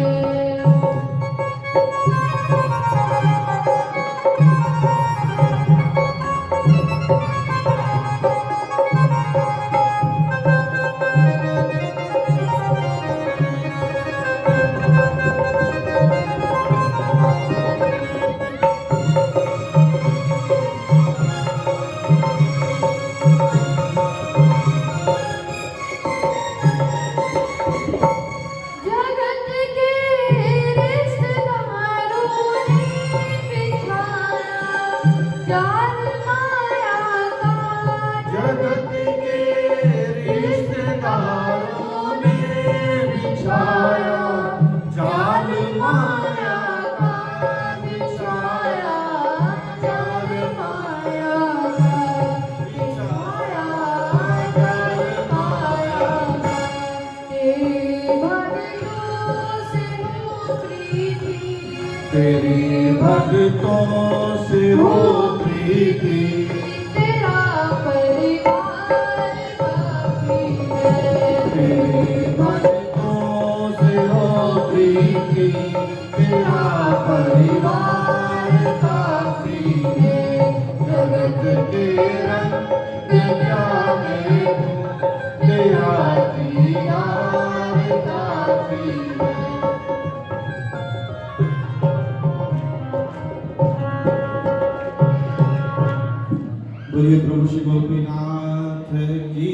[SPEAKER 2] जगत के रिश्तेदारों ने बिछाया जाल माया का
[SPEAKER 1] जगत के रिश्तेदारों ने बिछाया जाल माया का बिछाया जाल माया का बिछाया जाल माया का
[SPEAKER 2] तेरे भक्तों से हो प्रीति
[SPEAKER 1] तेरी भक्तों से हो प्रीति
[SPEAKER 2] तेरा परिवार काफी
[SPEAKER 1] तेरे भक्तों से हो प्रीति, तेरा परिवार काफी है। जगत के रंग क्या मैं दूं, तेरा दीदार काफी है। बोलिए प्रभु श्री गोपीनाथ की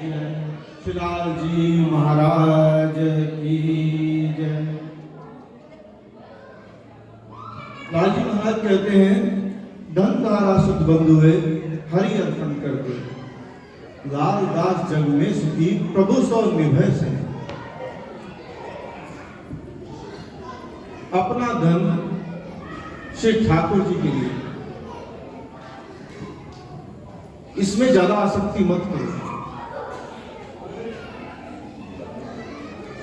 [SPEAKER 1] जय, श्री लाल जी महाराज की जय। लाल जी महाराज कहते हैं, धन तारा सुत बंधुए हरि अर्पण कर दे, लाल दास जग में सुखी प्रभु सौ निभय से। अपना धन श्री ठाकुर जी के लिए, इसमें ज्यादा आसक्ति मत करो।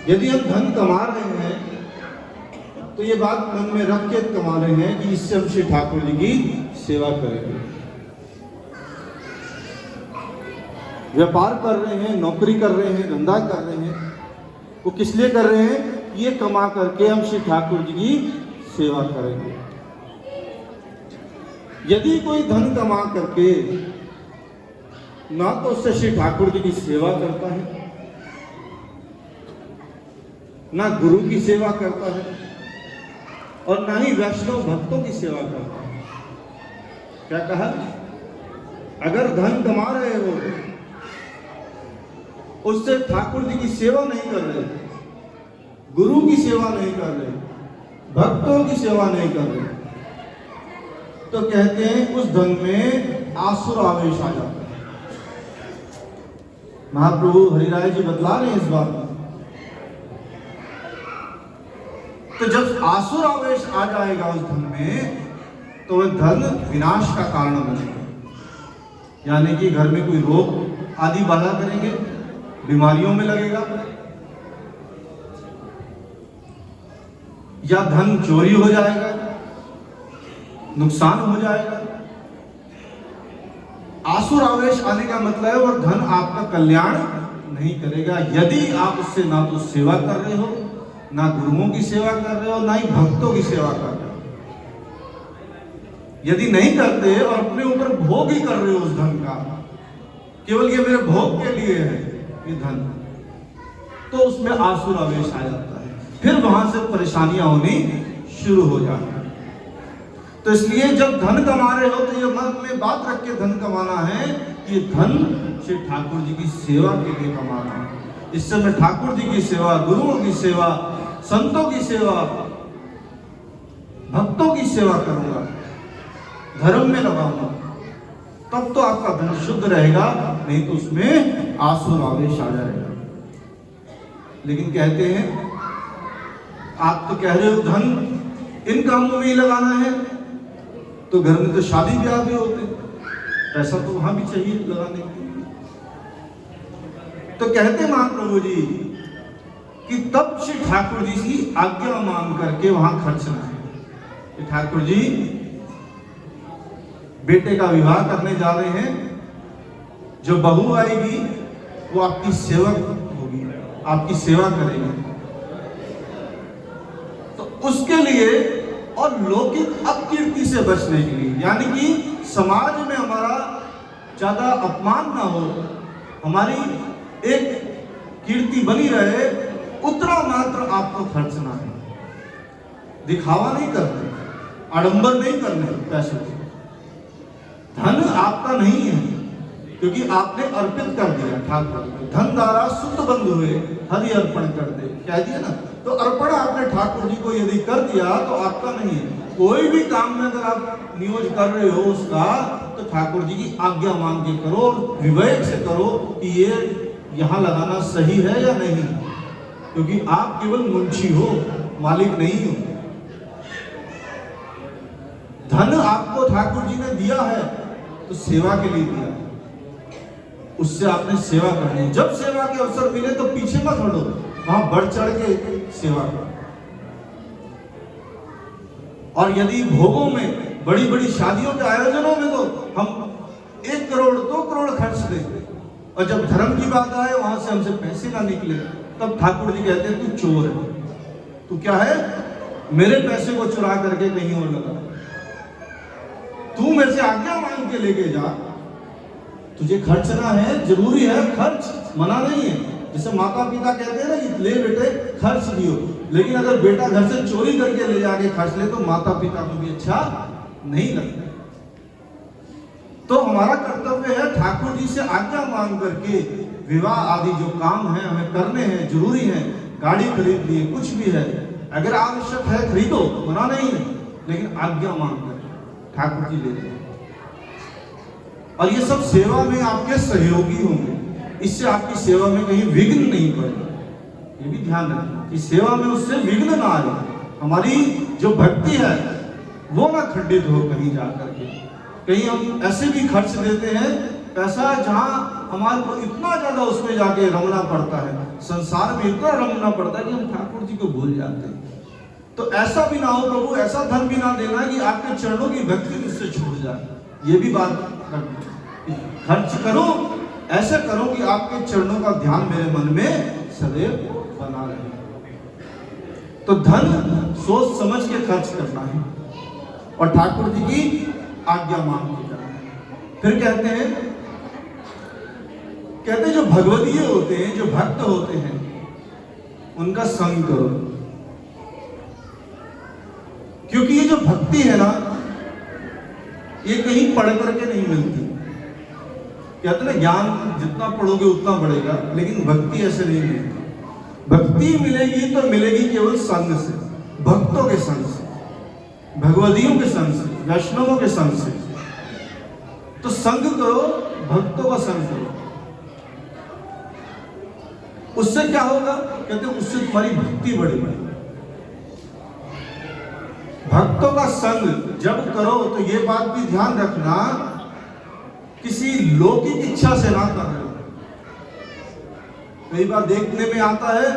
[SPEAKER 1] यदि हम धन कमा रहे हैं तो ये बात मन में रख के कमा रहे हैं कि इससे हम श्री ठाकुर जी की सेवा करेंगे। व्यापार कर रहे हैं, नौकरी कर रहे हैं, धंधा कर रहे हैं, वो किस लिए कर रहे हैं? ये कमा करके हम श्री ठाकुर जी की सेवा करेंगे। यदि कोई धन कमा करके ना तो उससे श्री ठाकुर जी की सेवा करता है, ना गुरु की सेवा करता है, और ना ही वैष्णव भक्तों की सेवा करता है। क्या कहा? अगर धन कमा रहे हो, उससे ठाकुर जी की सेवा नहीं कर रहे, गुरु की सेवा नहीं कर रहे, भक्तों की सेवा नहीं कर रहे, तो कहते हैं उस धन में आसुर आवेश आ जाता है। महाप्रभु हरिराय जी बतला रहे हैं इस बात में। तो जब आसुर आवेश आ जाएगा उस धन में, तो वह धन विनाश का कारण बनेगा। यानी कि घर में कोई रोग आदि बाधा करेंगे, बीमारियों में लगेगा, या धन चोरी हो जाएगा, नुकसान हो जाएगा। आसुर आवेश आने का मतलब है वह धन आपका कल्याण नहीं करेगा। यदि आप उससे ना तो सेवा कर रहे हो, ना गुरुओं की सेवा कर रहे हो, ना ही भक्तों की सेवा कर रहे हो। यदि नहीं करते और अपने ऊपर भोग ही कर रहे हो उस धन का, केवल ये मेरे भोग के लिए है ये धन, तो उसमें आसुर आवेश आ जाता है। फिर वहां से परेशानियां होनी शुरू हो जाती है। तो इसलिए जब धन कमा रहे हो तो ये मन में बात रख के धन कमाना है कि धन श्री ठाकुर जी की सेवा के लिए कमाना है। इससे मैं ठाकुर जी की सेवा, गुरुओं की सेवा, संतों की सेवा, भक्तों की सेवा करूंगा, धर्म में लगाऊंगा, तब तो आपका धन शुद्ध रहेगा, नहीं तो उसमें आसुर आवेश आ जाएगा। लेकिन कहते हैं आप तो कह रहे हो धन इन कामों में ही लगाना है, तो घर में तो शादी ब्याह भी होते, पैसा तो वहां भी चाहिए लगाने के लिए। तो कहते महाप्रभु जी कि तब श्री ठाकुर जी की आज्ञा मान करके वहां खर्चना है कि ठाकुर जी बेटे का विवाह करने जा रहे हैं, जो बहू आएगी वो आपकी सेवक होगी, आपकी सेवा करेगी, तो उसके लिए और लौकिक अपकीर्ति से बचने के लिए, यानी कि समाज में हमारा ज्यादा अपमान ना हो, हमारी एक कीर्ति बनी रहे, उतना मात्र आपको खर्चना है। दिखावा नहीं करना, आडंबर नहीं करने पैसे से। धन आपका नहीं है क्योंकि आपने अर्पित कर दिया ठाकुर को। धन द्वारा सुत बंधु हुए हरि अर्पण कर दे, कह दिया ना। तो अर्पण आपने ठाकुर जी को यदि कर दिया तो आपका नहीं है। कोई भी काम में अगर आप नियोज कर रहे हो उसका, तो ठाकुर जी की आज्ञा मांग के करो, विवेक से करो कि ये यहाँ लगाना सही है या नहीं, क्योंकि आप केवल मुंशी हो, मालिक नहीं हो। धन आपको ठाकुर जी ने दिया है तो सेवा के लिए दिया, उससे आपने सेवा करनी है। जब सेवा के अवसर मिले तो पीछे मत हटो, वहां बढ़ चढ़ के सेवा करो। और यदि भोगों में, बड़ी बड़ी शादियों के आयोजनों में तो हम 1 करोड़ 2 करोड़ खर्च दें, और जब धर्म की बात आए वहां से हमसे पैसे ना निकले, तब ठाकुर जी कहते हैं तू चोर है, तू क्या है, मेरे पैसे को चुरा करके कहीं और लगा, तू मेरे से आज्ञा मांग के लेके जा, तुझे खर्चना है, जरूरी है खर्च, मना नहीं है। जैसे माता पिता कहते हैं ना कि ले बेटे खर्च दियो, लेकिन अगर बेटा घर से चोरी करके ले जाके खर्च ले तो माता पिता को भी अच्छा नहीं लगता। तो हमारा कर्तव्य है ठाकुर जी से आज्ञा मांग करके विवाह आदि जो काम है हमें करने हैं, जरूरी है, गाड़ी खरीद लिए, कुछ भी है, अगर आवश्यक है खरीदो, मना नहीं है, लेकिन आज्ञा मांग कर ठाकुर जी ले लें। और ये सब सेवा में आपके सहयोगी होंगे, इससे आपकी सेवा में कहीं विघ्न नहीं पड़ेगा। ये भी ध्यान रखना कि सेवा में उससे विघ्न ना आए, हमारी जो भक्ति है वो ना खंडित हो कहीं जा करके। कहीं हम ऐसे भी खर्च देते हैं पैसा जहां हमारे को इतना ज्यादा उसमें जाके रमना पड़ता है, संसार में इतना रमना पड़ता है कि हम ठाकुर जी को भूल जाते हैं। तो ऐसा भी ना हो प्रभु, ऐसा धन भी ना देना कि आपके चरणों की भक्ति मुझसे छूट जाए। ये भी बात खर्च करो, ऐसे करो कि आपके चरणों का ध्यान मेरे मन में सदैव बना रहे। तो धन सोच समझ के खर्च करना है और ठाकुर जी की आज्ञा मांग के करना है। फिर कहते जो भगवदीय होते हैं, जो भक्त होते हैं, उनका संग करो, क्योंकि ये जो भक्ति है ना ये कहीं पढ़ करके नहीं मिलती। कहते ना ज्ञान जितना पढ़ोगे उतना बढ़ेगा, लेकिन भक्ति ऐसे नहीं मिलती। भक्ति मिलेगी तो मिलेगी केवल संग से, भक्तों के संग से, भगवदियों के संग से, वैष्णवों के संग से। तो संग करो, भक्तों का संग करो, उससे क्या होगा? कहते उससे तुम्हारी भक्ति बढ़ेगी। भक्तों का संग जब करो तो ये बात भी ध्यान रखना किसी लौकिक इच्छा से ना कर रहे हो। कई बार देखने में आता है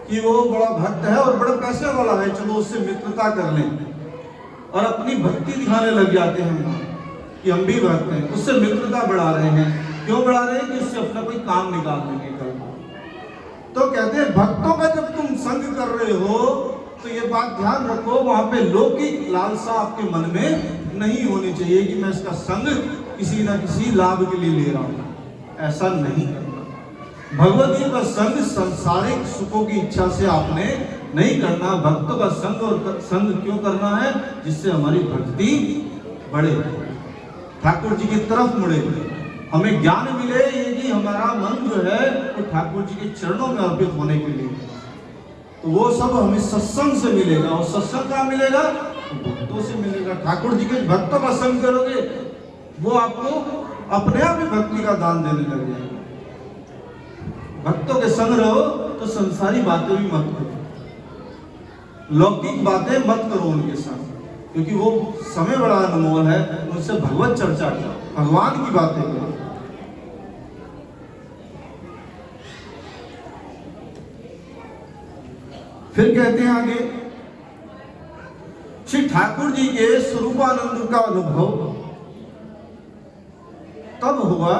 [SPEAKER 1] कि वो बड़ा भक्त है और बड़े पैसे वाला है, चलो उससे मित्रता कर लें, और अपनी भक्ति दिखाने लग जाते हैं कि हम भी भक्त हैं, उससे मित्रता बढ़ा रहे हैं। क्यों बढ़ा रहे हैं? कि उससे अपना कोई काम निकाल लेंगे कल। तो कहते हैं भक्तों का जब तुम संग कर रहे हो तो ये बात ध्यान रखो, वहां पे लौकिक लालसा आपके मन में नहीं होनी चाहिए कि मैं इसका संग किसी ना किसी लाभ के लिए ले रहा हूं। ऐसा नहीं करना। भगवती का संग सांसारिक सुखों की इच्छा से आपने नहीं करना। भक्तों का संग और संग क्यों करना है? जिससे हमारी भक्ति बढ़े, ठाकुर जी की तरफ मुड़े, हमें ज्ञान मिले। ये कि हमारा मन जो है वो ठाकुर जी के चरणों में अर्पित होने के लिए, तो वो सब हमें सत्संग से मिलेगा। और सत्संग कहाँ मिलेगा? भक्तों से मिलेगा। ठाकुर जी के भक्तों का संग करोगे वो आपको अपने आप ही भक्ति का दान देने लग जाएगा। भक्तों के संग रहो तो संसारी बातें भी मत करो, लौकिक बातें मत करो उनके साथ, क्योंकि वो समय बड़ा अनमोल है। उनसे भगवत चर्चा करो, भगवान की बातें करो। फिर कहते हैं आगे, श्री ठाकुर जी के स्वरूपानंद का अनुभव तब हुआ।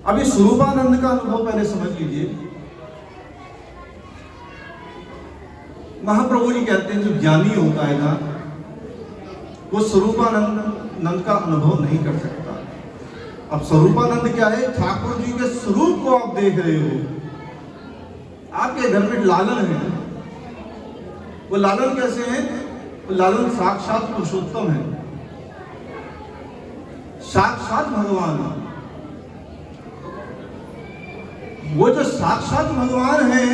[SPEAKER 1] अभी स्वरूपानंद का अनुभव पहले समझ लीजिए। महाप्रभु जी कहते हैं जो ज्ञानी होता है ना वो स्वरूपानंद का अनुभव नहीं कर सकता। अब स्वरूपानंद क्या है? ठाकुर जी के स्वरूप को आप देख रहे हो, आपके घर में लालन है। वो लालन कैसे है? वो लालन साक्षात पुरुषोत्तम है, साक्षात भगवान है। वो जो साक्षात भगवान है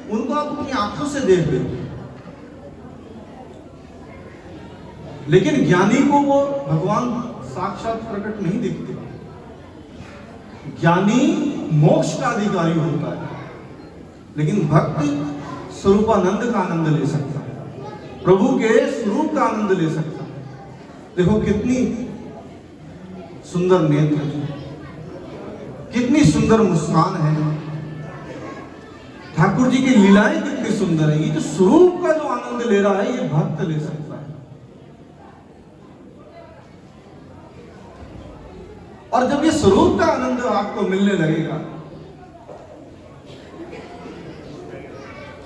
[SPEAKER 1] उनको आप अपनी आंखों से देख रहे हो, लेकिन ज्ञानी को वो भगवान साक्षात प्रकट नहीं दिखते। ज्ञानी मोक्ष का अधिकारी होता है, लेकिन भक्त स्वरूपानंद का आनंद ले सकता है, प्रभु के स्वरूप का आनंद ले सकता है। देखो कितनी सुंदर नेत्र, कितनी सुंदर मुस्कान है, ठाकुर जी की लीलाएं कितनी सुंदर है। ये जो स्वरूप का जो आनंद ले रहा है ये भक्त ले सकता है। और जब ये स्वरूप का आनंद आपको मिलने लगेगा,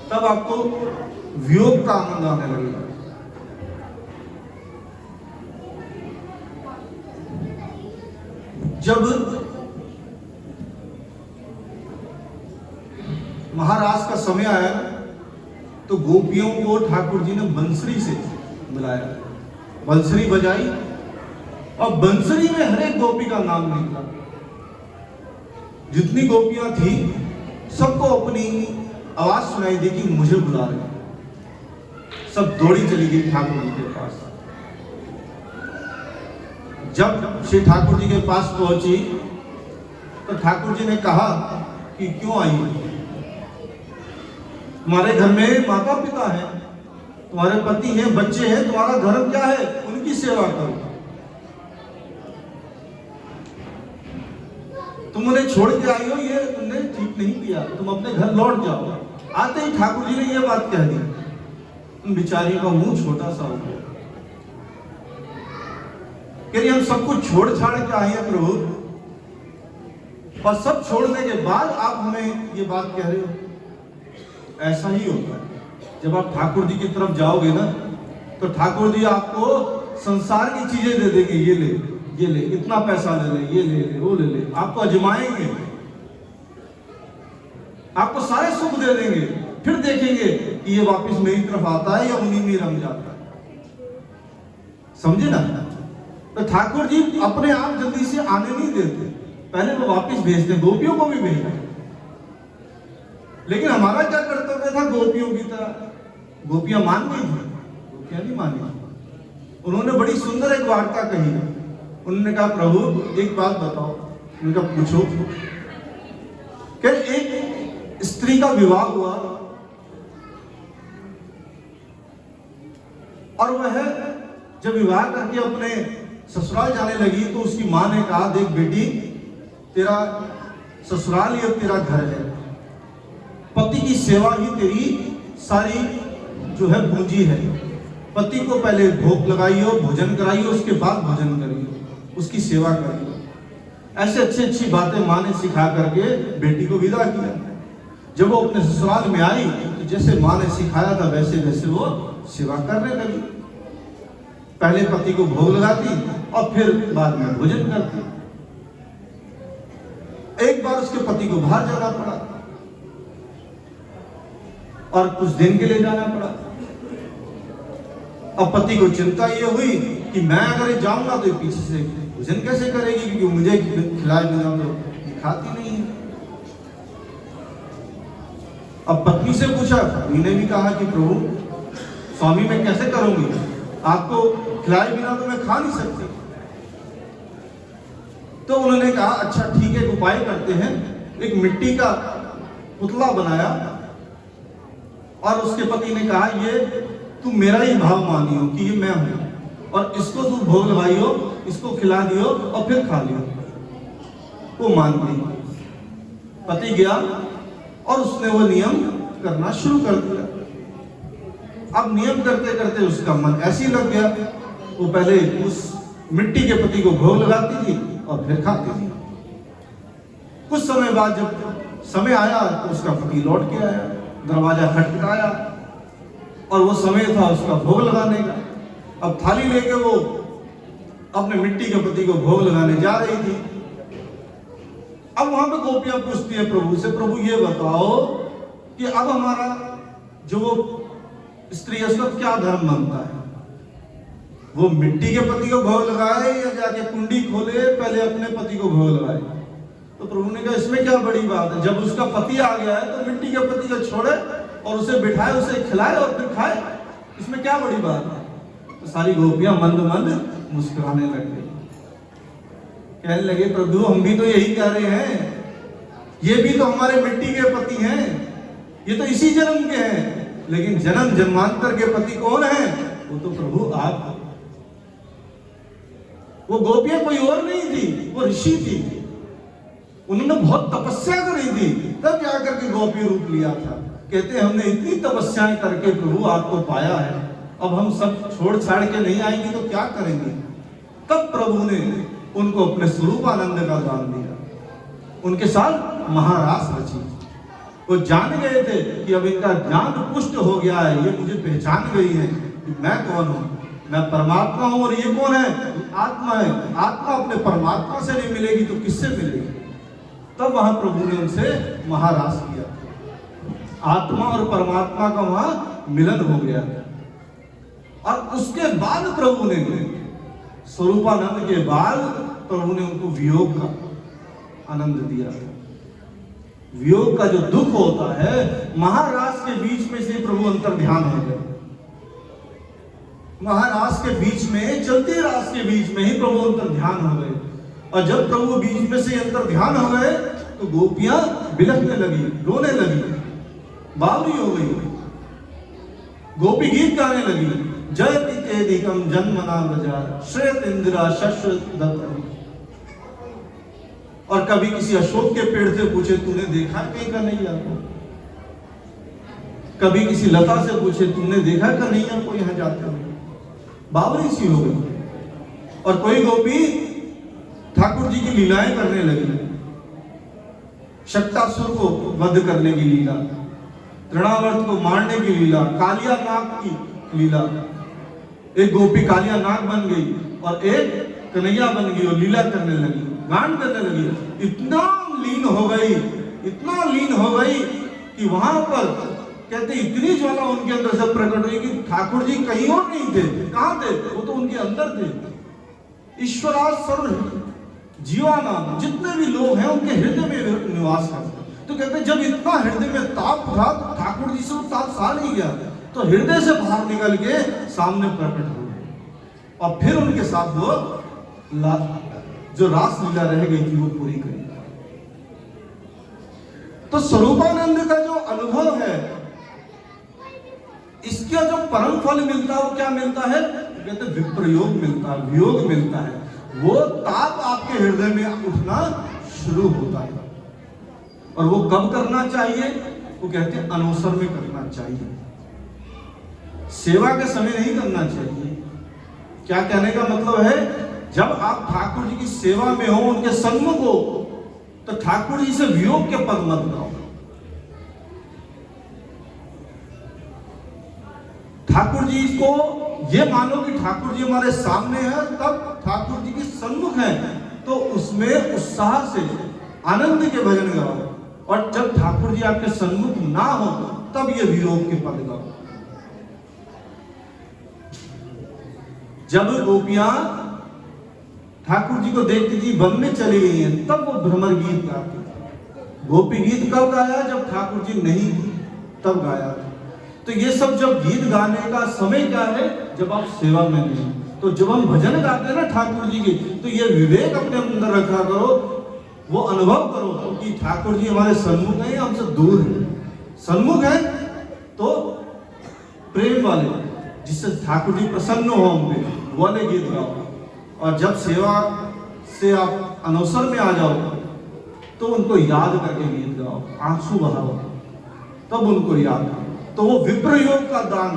[SPEAKER 1] तब आपको वियोग का आनंद आने लगेगा। जब महाराज का समय आया तो गोपियों को ठाकुर जी ने बंसरी से बुलाया, बंसरी बजाई और बंसरी में हर एक गोपी का नाम निकला। जितनी गोपियां थी सबको अपनी आवाज सुनाई दी कि मुझे बुला रहे। सब दौड़ी चली गई ठाकुर जी के पास। जब श्री ठाकुर जी के पास पहुंची तो ठाकुर जी ने कहा कि क्यों आई हो? तुम्हारे घर में माता पिता है, तुम्हारे पति हैं, बच्चे हैं, तुम्हारा धर्म क्या है? उनकी सेवा करो। तुम उन्हें छोड़ के आई हो, ये तुमने ठीक नहीं किया, तुम अपने घर लौट जाओ। आते ही ठाकुर जी ने ये बात कह दी, उन बिचारी का मुंह छोटा सा हो गया। कि हम सब कुछ छोड़ छाड़ के आए हैं प्रभु, और सब छोड़ने के बाद आप हमें ये बात कह रहे हो। ऐसा ही होता है जब आप ठाकुर जी की तरफ जाओगे ना, तो ठाकुर जी आपको संसार की चीजें दे देंगे। ये ले, ये ले, इतना पैसा ले ले, ये ले ले, वो ले ले, आपको अजमाएंगे, आपको सारे सुख दे देंगे। फिर देखेंगे कि ये वापस मेरी तरफ आता है या उन्हीं में रंग जाता है। समझे ना? तो ठाकुर जी अपने आप जल्दी से आने नहीं देते, पहले वो वापस भेजते, गोपियों को भी भेजते। लेकिन हमारा क्या कर्तव्य था? गोपियों की तरह। गोपियां मान गई थी? गोपियां नहीं मानी। उन्होंने बड़ी सुंदर एक वार्ता कही। उन्होंने कहा प्रभु एक बात बताओ। उन्होंने कहा पूछो। क्या एक स्त्री का विवाह हुआ और वह जब विवाह करके अपने ससुराल जाने लगी तो उसकी मां ने कहा देख बेटी, तेरा ससुराल ही अब तेरा घर है, पति की सेवा ही तेरी सारी जो है पूंजी है। पति को पहले भोग लगाइयो, भोजन कराइयो, उसके बाद भोजन करियो, उसकी सेवा करियो। ऐसे अच्छी अच्छी बातें मां ने सिखा करके बेटी को विदा किया। जब वो अपने ससुराल में आई तो जैसे मां ने सिखाया था वैसे वैसे वो सेवा करने लगी। पहले पति को भोग लगाती और फिर बाद में भोजन करती। एक बार उसके पति को बाहर जाना पड़ा और कुछ दिन के लिए जाना पड़ा। अब पति को चिंता ये हुई कि मैं अगर जाऊंगा तो पीछे से भोजन कैसे करेगी, क्योंकि मुझे खिलाए बिना तो खाती नहीं है। अब पत्नी से पूछा, पत्नी ने भी कहा कि प्रभु स्वामी मैं कैसे करूंगी, आपको खिलाए बिना तो मैं खा नहीं सकती। तो उन्होंने कहा अच्छा ठीक है, एक उपाय करते हैं। एक मिट्टी का पुतला बनाया और उसके पति ने कहा ये तू मेरा ही भाव मानियो कि ये मैं हूं, और इसको तू भोग लगाइयो, इसको खिला दियो और फिर खा लियो। वो मान गई। पति गया और उसने वो नियम करना शुरू कर दिया। अब नियम करते करते उसका मन ऐसी लग गया, वो पहले उस मिट्टी के पति को भोग लगाती थी और फिर खाती थी। कुछ समय बाद जब समय आया तो उसका पति लौट के आया, दरवाजा खटखटाया और वो समय था उसका भोग लगाने का। अब थाली लेके वो अपने मिट्टी के पति को भोग लगाने जा रही थी। अब वहां पे गोपियां पूछती है प्रभु से, प्रभु ये बताओ कि अब हमारा जो स्त्री है उसका क्या धर्म बनता है? वो मिट्टी के पति को भोग लगाए या जाके कुंडी खोले पहले अपने पति को भोग लगाए? तो प्रभु ने कहा इसमें क्या बड़ी बात है, जब उसका पति आ गया है तो मिट्टी के पति को छोड़े और उसे बिठाए, उसे खिलाए और फिर खाए, इसमें क्या बड़ी बात है? तो सारी गोपियां मंद मंद मुस्कुराने लग गई। कहने लगे प्रभु हम भी तो यही कह रहे हैं, ये भी तो हमारे मिट्टी के पति हैं, ये तो इसी जन्म के हैं, लेकिन जन्म जन्मांतर के पति कौन है? वो तो प्रभु आप। वो गोपियां कोई और नहीं थी, वो ऋषि थी। उन्होंने बहुत तपस्या करी थी तब जाकर के गोपी रूप लिया था। कहते हमने इतनी तपस्याएं करके प्रभु आपको पाया है, अब हम सब छोड़ छाड़ के नहीं आएंगे तो क्या करेंगे? तब प्रभु ने उनको अपने स्वरूप आनंद का दान दिया, उनके साथ महारास रची। वो जान गए थे कि अब इनका ज्ञान पुष्ट हो गया है, ये मुझे पहचान गई है कि मैं कौन हूँ, मैं परमात्मा हूँ और ये कौन है, आत्मा है। आत्मा अपने परमात्मा से नहीं मिलेगी तो किससे मिलेगी? तब वहां प्रभु ने उनसे महारास किया, आत्मा और परमात्मा का वहां मिलन हो गया। और उसके बाद प्रभु ने, स्वरूपानंद के बाद प्रभु ने उनको वियोग का आनंद दिया। वियोग का जो दुख होता है, महारास के बीच में से प्रभु अंतर ध्यान हो गए। महारास के बीच में, चलते रास के बीच में ही प्रभु अंतर ध्यान हो गए। और जब प्रभु बीच में से अंतर ध्यान हो गए तो गोपियां बिलखने लगी, रोने लगी, बावरी हो गई, गोपी गीत गाने लगी। जयति तेदिकम जन्मना व्रजा श्रेत इंदिरा शश्वत दत्त। और कभी किसी अशोक के पेड़ से पूछे तूने देखा कहीं कन्हैया को, कभी किसी लता से पूछे तूने देखा कन्हैया को यहां जाते हुए, बावरी सी हो गई। और कोई गोपी ठाकुर जी की लीलाएं करने लगी, शक्तासुर को वध करने की लीला, तृणावर्त को मारने की लीला, कालिया नाग की लीला। एक गोपी कालिया नाग बन गई और एक कन्हैया बन गई और लीला करने लगी, गान करने लगी। इतना लीन हो गई, इतना लीन हो गई कि वहां पर कहते इतनी ज्वाला उनके अंदर से प्रकट हुई कि ठाकुर जी कहीं और नहीं थे। कहां थे? वो तो उनके अंदर थे। ईश्वरा सर्व जीवानाम, जितने भी लोग हैं उनके हृदय में निवास करते। तो कहते जब इतना हृदय में ताप था तो ठाकुर जी से वो ताप सहा नहीं गया, तो हृदय से बाहर निकल के सामने प्रकट हो गए और फिर उनके साथ वो जो रास लीला रह गई थी वो पूरी करी। तो स्वरूपानंद का जो अनुभव है, इसका जो परम फल मिलता है वो क्या मिलता है? कहते विप्रयोग मिलता है, वियोग मिलता है। वो ताप आपके हृदय में उठना शुरू होता है। और वो कब करना चाहिए? वो कहते हैं अनवसर में करना चाहिए, सेवा के समय नहीं करना चाहिए। क्या कहने का मतलब है? जब आप ठाकुर जी की सेवा में हो, उनके सन्मुख हो, तो ठाकुर जी से वियोग के पद मत गाओ। ठाकुर जी को ये मानो कि ठाकुर जी हमारे सामने है, तब ठाकुर जी के सन्मुख है तो उसमें उत्साह से आनंद के भजन गाओ। और जब ठाकुर जी आपके सन्मुख ना हो तब ये वियोग के पद गाओ। जब गोपियां ठाकुर जी को देखती थी वन में चली गई हैं, तब वो भ्रमर गीत गाती थी। गोपी गीत कब गाया? जब ठाकुर जी नहीं थी तब गाया था। तो ये सब जब गीत गाने का समय क्या है? जब आप सेवा में नहीं। तो जब हम भजन गाते हैं ना ठाकुर जी के, तो ये विवेक अपने अंदर रखा करो, वो अनुभव करो कि ठाकुर जी हमारे सन्मुख हैं, हमसे दूर हैं। सन्मुख है तो प्रेम वाले, जिससे ठाकुर जी प्रसन्न हो हम पे, वाले गीत गाओ। और जब सेवा से आप अनवसर में आ जाओ तो उनको याद करके गीत गाओ, आंसू बहाओ, तब उनको याद करो। तो वो विप्रयोग का दान,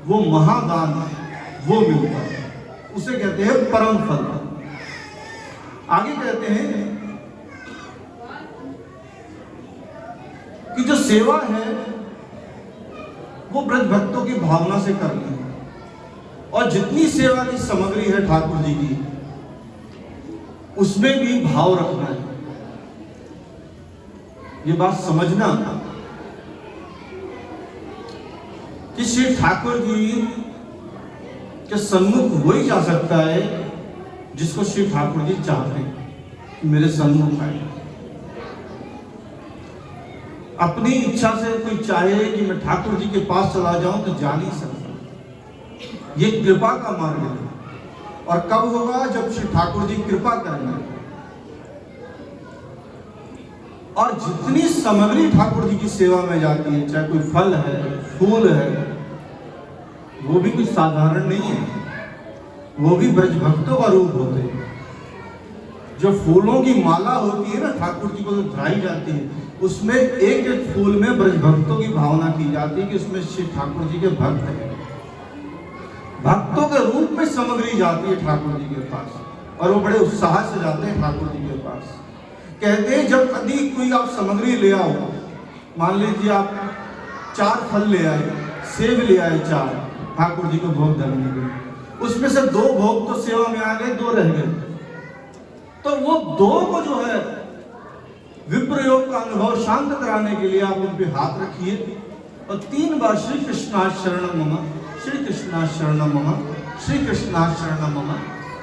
[SPEAKER 1] वो महादान वो मिलता है, उसे कहते हैं परम फल। आगे कहते हैं कि जो सेवा है वो ब्रज भक्तों की भावना से करनी है। और जितनी सेवा की सामग्री है ठाकुर जी की, उसमें भी भाव रखना है। ये बात समझना कि श्री ठाकुर जी के सन्मुख वही जा सकता है जिसको श्री ठाकुर जी चाहते हैं कि मेरे सन्मुख आए। अपनी इच्छा से कोई चाहे कि मैं ठाकुर जी के पास चला जाऊं तो जा नहीं सकता। ये कृपा का मार्ग है। और कब होगा? जब श्री ठाकुर जी कृपा करेंगे। और जितनी सामग्री ठाकुर जी की सेवा में जाती है, चाहे कोई फल है, फूल है, वो भी कुछ साधारण नहीं है, वो भी ब्रज भक्तों का रूप होते हैं। जो फूलों की माला होती है ना ठाकुर जी को जो धराई जाती है, उसमें एक एक फूल में ब्रज भक्तों की भावना की जाती है कि उसमें श्री ठाकुर जी के भक्त हैं। भक्तों के रूप में सामग्री जाती है ठाकुर जी के पास। और वो बड़े उत्साह से जाते हैं ठाकुर जी के पास। कहते हैं जब कभी कोई आप सामग्री ले आओ, मान लीजिए आप 4 फल ले आए, सेब ले आए 4 ठाकुर जी को भोग धरने के लिए, उसमें से 2 भोग तो सेवा में आ गए, 2 रह गए, तो वो 2 को जो है विप्रयोग का अनुभव शांत कराने के लिए आप उन पे हाथ रखिए और 3 बार श्री कृष्णा शरणम मम, श्री कृष्णा शरणम मम, श्री कृष्णा शरणम मम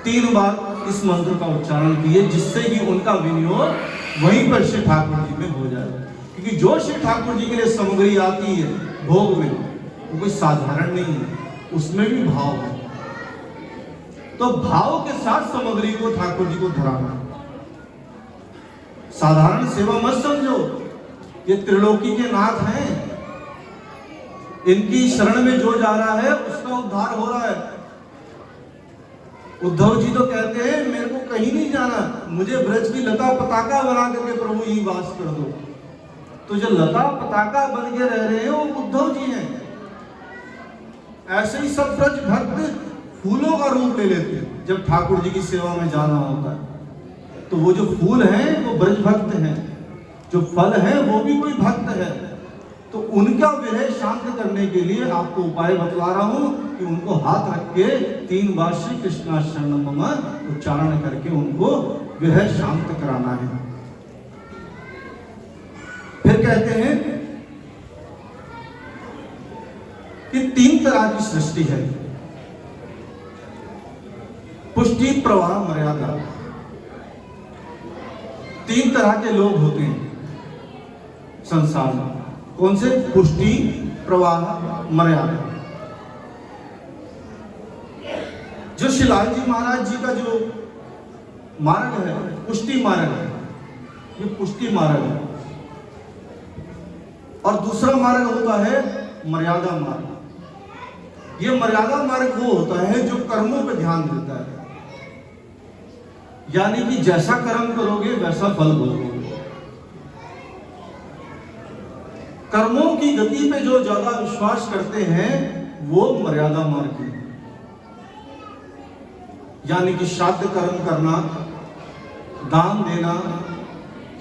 [SPEAKER 1] 3 बार इस मंत्र का उच्चारण किए, जिससे कि उनका विनियोग वहीं पर श्री ठाकुर जी में हो जाए। क्योंकि जो श्री ठाकुर जी के लिए सामग्री आती है भोग में, वो कोई साधारण नहीं है, उसमें भी भाव है। तो भाव के साथ सामग्री को ठाकुर जी को धराना, साधारण सेवा मत समझो। ये त्रिलोकी के नाथ हैं, इनकी शरण में जो जा रहा है उसका उद्धार हो रहा है। उद्धव जी तो कहते हैं मेरे को कहीं नहीं जाना, मुझे ब्रज की लता पताका बना करके प्रभु यही वास कर दो। तो जो लता पताका बन के रह रहे हैं वो उद्धव जी हैं। ऐसे ही सब ब्रज भक्त फूलों का रूप ले लेते हैं जब ठाकुर जी की सेवा में जाना होता है। तो वो जो फूल हैं वो ब्रज भक्त हैं, जो फल हैं वो भी कोई भक्त है। तो उनका विरह शांत करने के लिए आपको उपाय बतला रहा हूं कि उनको हाथ रख के 3 बार श्री कृष्णा शरणम मम उच्चारण करके उनको विरह शांत कराना है। फिर कहते हैं कि 3 तरह की सृष्टि है, पुष्टि प्रवाह मर्यादा। 3 तरह के लोग होते हैं संसार में। कौन से? पुष्टि, प्रवाह, मर्यादा। जो शिलाल जी महाराज जी का जो मार्ग है पुष्टि मार्ग है, ये पुष्टि मार्ग है। और दूसरा मार्ग होता है मर्यादा मार्ग। ये मर्यादा मार्ग वो होता है जो कर्मों पे ध्यान देता है, यानी कि जैसा कर्म करोगे वैसा फल भोगोगे। कर्मों की गति पे जो ज्यादा विश्वास करते हैं वो मर्यादा मार्ग है, यानी कि श्राद्ध कर्म करना, दान देना,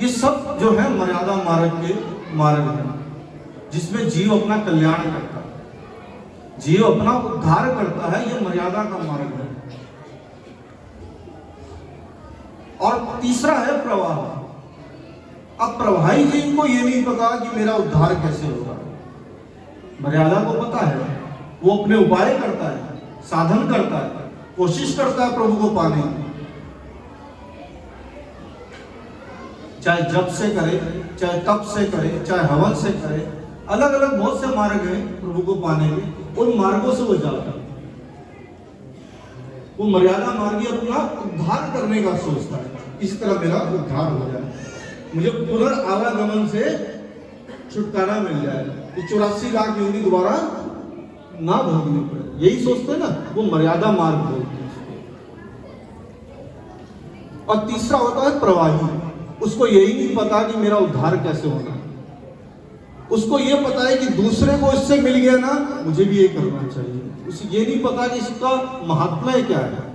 [SPEAKER 1] ये सब जो है मर्यादा मार्ग के मार्ग है, जिसमें जीव अपना कल्याण करता है, जीव अपना उद्धार करता है। ये मर्यादा का मार्ग है। और तीसरा है प्रवाह। अब प्रवाही जीव को ये नहीं पता कि मेरा उद्धार कैसे होगा। मर्यादा को पता है, वो अपने उपाय करता है, साधन करता है, कोशिश करता है प्रभु को पाने की, चाहे जप से करे, चाहे तप से करे, चाहे हवन से करे। अलग अलग बहुत से मार्ग हैं प्रभु को पाने के, उन मार्गों से वो जाता है। वो मर्यादा मार्गी अपना उद्धार करने का सोचता है, इसी तरह मेरा उद्धार हो जाए, मुझे पुनर्आवागमन से छुटकारा मिल जाए, ये 84 लाख योनि दोबारा ना भोगनी पड़े। यही सोचते ना, वो मर्यादा मार्ग बोलते हैं। और तीसरा होता है प्रवाही। उसको यही नहीं पता कि मेरा उद्धार कैसे होगा, उसको ये पता है कि दूसरे को इससे मिल गया ना, मुझे भी ये करना चाहिए। उसे ये नहीं पता कि इसका महात्म्य क्या है।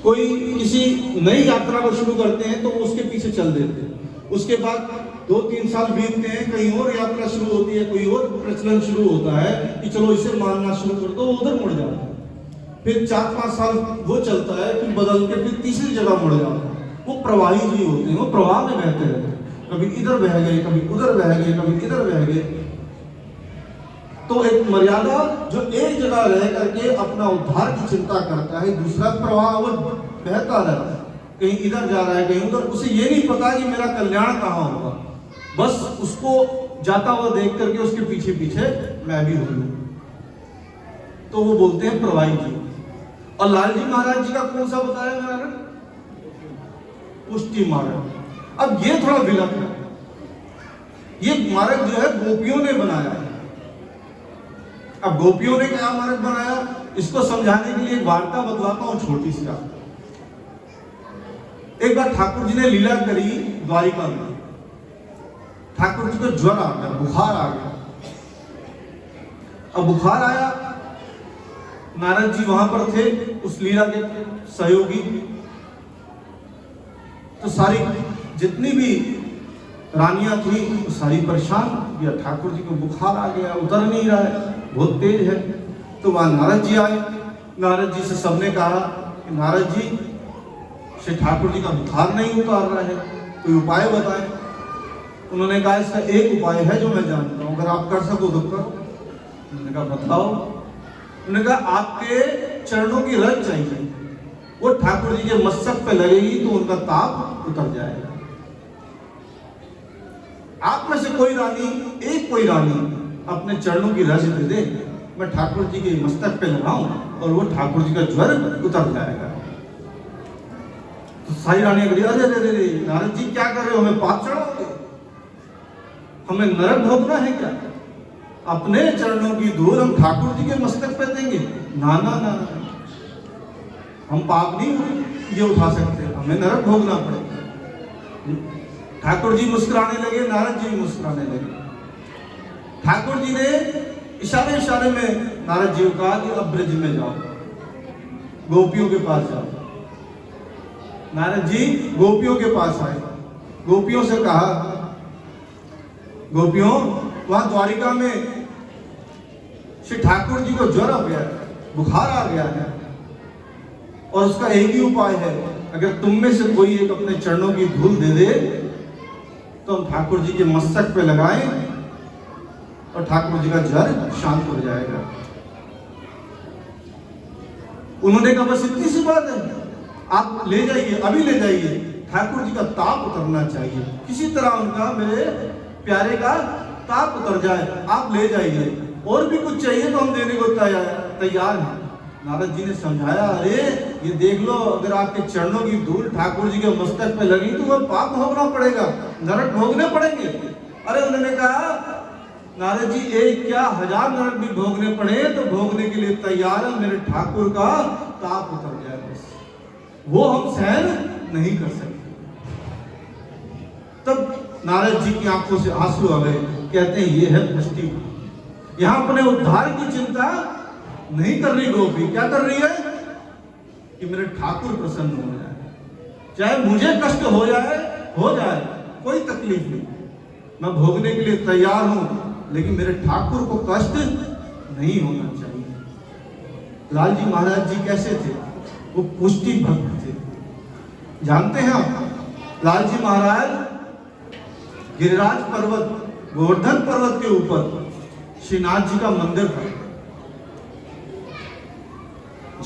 [SPEAKER 1] कोई किसी नई यात्रा को शुरू करते हैं तो वो उसके पीछे चल देते हैं, उसके बाद 2-3 साल बीतते हैं, कहीं और यात्रा शुरू होती है, कोई और प्रचलन शुरू होता है कि चलो इसे मानना शुरू कर दो, वो उधर मुड़ जाता है। फिर 4-5 साल वो चलता है, फिर बदल के फिर तीसरी जगह मुड़ जाता है। वो प्रवाही जी होते हैं, वो प्रवाह में बहते रहते हैं, कभी इधर बह गए, कभी उधर बह गए, कभी इधर बह गए। तो एक मर्यादा जो एक जगह रह करके अपना उद्धार की चिंता करता है, दूसरा प्रवाह वो बहता रहता है, कहीं इधर जा रहा है, कहीं उधर। उसे ये नहीं पता कि मेरा कल्याण कहाँ होगा, बस उसको जाता हुआ देख करके उसके पीछे पीछे मैं भी हूं। तो वो बोलते हैं प्रवाही जी। और लाल जी महाराज जी का कौन सा बताया मैंने? पुष्टि मार्ग। अब ये थोड़ा विलंब है, ये मार्ग जो है गोपियों ने बनाया है। अब गोपियों ने क्या मार्ग बनाया, इसको समझाने के लिए एक वार्ता बतलाता हूं छोटी सी। एक बार ठाकुर जी ने लीला करी द्वारिका में। ठाकुर जी को ज्वर आ गया, बुखार आ गया। अब बुखार आया, नारद जी वहां पर थे उस लीला के सहयोगी। तो सारी जितनी भी रानियां थी वो सारी परेशान, या ठाकुर जी को बुखार आ गया, उतर नहीं रहा है, बहुत तेज है। तो वहां नारद जी आए। नारद जी से सबने कहा कि नारद जी, श्री ठाकुर जी का बुखार नहीं उतार रहा है, कोई उपाय बताएं। उन्होंने कहा इसका एक उपाय है जो मैं जानता हूं, अगर आप कर सको तो करो। उन्होंने कहा बताओ। उन्होंने कहा आपके चरणों की रज चाहिए, वो ठाकुर जी के मस्तक पे लगेगी तो उनका ताप उतर जाएगा। आप में से कोई रानी, एक कोई रानी अपने चरणों की रज दे दे, मैं ठाकुर जी के मस्तक पे लगाऊं और वो ठाकुर जी का ज्वर उतर जाएगा। तो सारी रानियां कही अरे अरे अरे नारद जी क्या कर रहे हो, हमें पाप चढ़ाओगे, हमें नरक भोगना है क्या? अपने चरणों की धूल हम ठाकुर जी के मस्तक पे देंगे? ना ना ना, हम पाप नहीं ये उठा सकते, हमें नरक भोगना पड़ेगा। ठाकुर जी मुस्कुराने लगे, नारद जी भी मुस्कुराने लगे। ठाकुर जी ने इशारे इशारे में नारद जी को कहा कि अब ब्रज में जाओ, गोपियों के पास जाओ। नारद जी गोपियों के पास आए, गोपियों से कहा गोपियों, वहां द्वारिका में श्री ठाकुर जी को ज्वर आ गया है, बुखार आ गया है, और उसका एक ही उपाय है, अगर तुम में से कोई एक अपने चरणों की धूल दे दे तो हम ठाकुर जी के मस्तक पे लगाएं और ठाकुर जी का ज्वर शांत हो जाएगा। उन्होंने कहा बस इतनी सी बात है, आप ले जाइए, अभी ले जाइए, ठाकुर जी का ताप उतरना चाहिए, किसी तरह उनका, मेरे प्यारे का ताप उतर जाए, आप ले जाइए, और भी कुछ चाहिए तो हम देने को तैयार हैं। नारद जी ने समझाया, अरे ये देख लो, अगर आपके चरणों की धूल ठाकुर जी के मस्तक पे लगी तो वह पाप भोगना पड़ेगा, नरक भोगने पड़ेंगे। अरे उन्होंने कहा नारद जी एक क्या 1000 नरक भी भोगने पड़े तो भोगने के लिए तैयार है, मेरे ठाकुर का ताप उतर जाए, बस वो हम सहन नहीं कर सकते। तब नारद जी की आंखों से आंसू आ गए, कहते हैं ये है पुष्टि। यहां अपने उद्धार की चिंता नहीं कर रही गोपी, क्या कर रही है कि मेरे ठाकुर प्रसन्न हो जाए, चाहे मुझे कष्ट हो जाए, कोई तकलीफ नहीं, मैं भोगने के लिए तैयार हूं, लेकिन मेरे ठाकुर को कष्ट नहीं होना चाहिए। लाल जी महाराज जी कैसे थे? वो पुष्टि भक्त थे, जानते हैं आप? लाल जी महाराज गिरिराज पर्वत, गोवर्धन पर्वत के ऊपर श्रीनाथ जी का मंदिर था।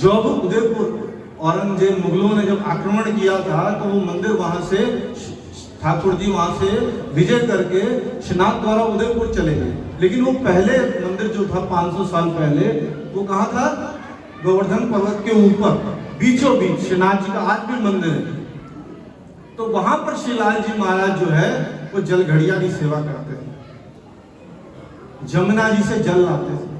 [SPEAKER 1] जब उदयपुर औरंगजेब मुगलों ने जब आक्रमण किया था तो वो मंदिर वहां से ठाकुर जी वहां से विजय करके श्रीनाथ द्वारा उदयपुर चले गए। लेकिन वो पहले मंदिर जो था 500 साल पहले, वो कहाँ था? गोवर्धन पर्वत के ऊपर बीचों बीच श्रीनाथ जी का आज भी मंदिर है। तो वहां पर श्रीलाल जी महाराज जो है वो जल घड़िया की सेवा करते थे, जमुना जी से जल लाते थे।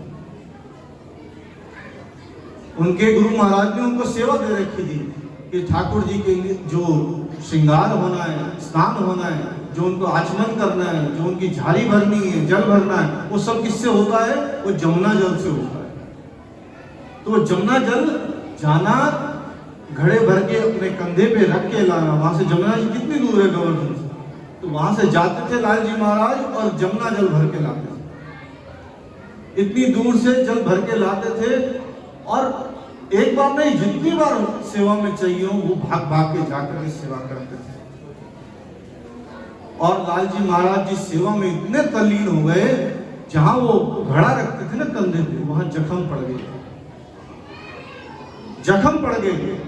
[SPEAKER 1] उनके गुरु महाराज ने उनको सेवा दे रखी थी कि ठाकुर जी के लिए जो श्रृंगार होना है, स्नान होना है, जो उनको आचमन करना है, जो उनकी झाड़ी भरनी है, जल भरना है, वो सब किससे होता है? वो जमुना जल से होता है। तो जमुना जल जाना, घड़े भर के अपने कंधे पे रख के लाना। वहां से जमुना जी कितनी दूर है गोवर्धन से? तो वहां से जाते थे लाल जी महाराज और जमुना जल भर के लाते थे। इतनी दूर से जल भर के लाते थे, और एक बार नहीं, जितनी बार सेवा में चाहिए वो भाग भाग के जाकर के सेवा करते थे। और लाल जी महाराज जी सेवा में इतने तल्लीन हो गए, जहां वो घड़ा रखते थे ना कंधे पे, वहां जख्म पड़ गए, जख्म पड़ गए।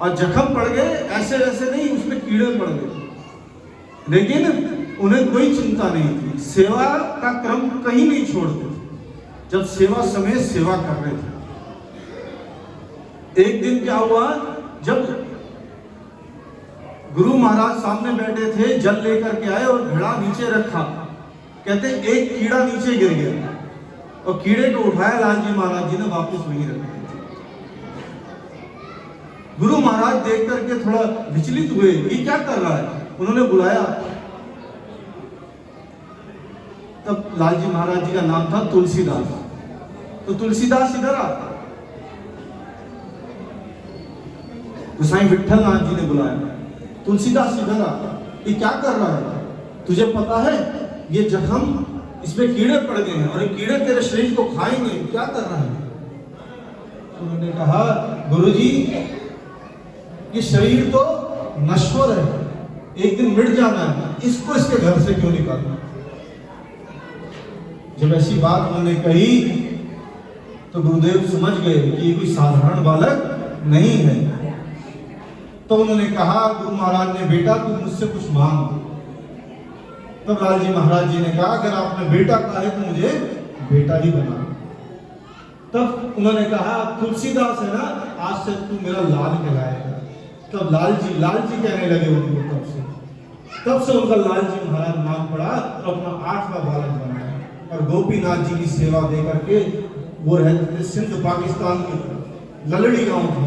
[SPEAKER 1] और जख्म पड़ गए ऐसे ऐसे नहीं, उसमें कीड़े पड़ गए, लेकिन उन्हें कोई चिंता नहीं थी, सेवा का क्रम कहीं नहीं छोड़ते थे, जब सेवा समय सेवा कर रहे थे। एक दिन क्या हुआ, जब गुरु महाराज सामने बैठे थे, जल लेकर के आए और घड़ा नीचे रखा, कहते एक कीड़ा नीचे गिर गया, और कीड़े को उठाया लाल जी महाराज जी ने, वापस वहीं रख दिया। गुरु महाराज देख करके थोड़ा विचलित हुए, ये क्या कर रहा है? उन्होंने बुलाया, तब लाल जी महाराज जी का नाम था तुलसीदास। तो तुलसीदास इधर आ, गोसाई विठल नाथ जी ने बुलाया, तुलसीदास इधर आ, ये क्या कर रहा है? तुझे पता है ये जख्म, इसमें कीड़े पड़ गए हैं और ये कीड़े तेरे शरीर को खाएंगे, क्या कर रहा है? उन्होंने कहा, गुरुजी ये शरीर तो नश्वर है, एक दिन मिट जाना है, इसको इसके घर से क्यों निकालना? जब ऐसी बात उन्होंने कही तो गुरुदेव समझ गए कि ये कोई साधारण बालक नहीं है। तो उन्होंने कहा, गुरु महाराज ने, बेटा तू मुझसे कुछ मांग। तब लालजी महाराज जी ने कहा, अगर आपने बेटा कहा है तो मुझे बेटा ही बना। तब उन्होंने कहा, तुलसीदास है ना, आज से तू मेरा लाल कहलाएगा। तब लालजी कहने लगे उनको। तब से उनका लालजी महाराज नाम पड़ा और अपना 8वां बालक बना और गोपीनाथ जी की सेवा दे करके वो रहते थे सिंध पाकिस्तान के ललड़ी गांव था।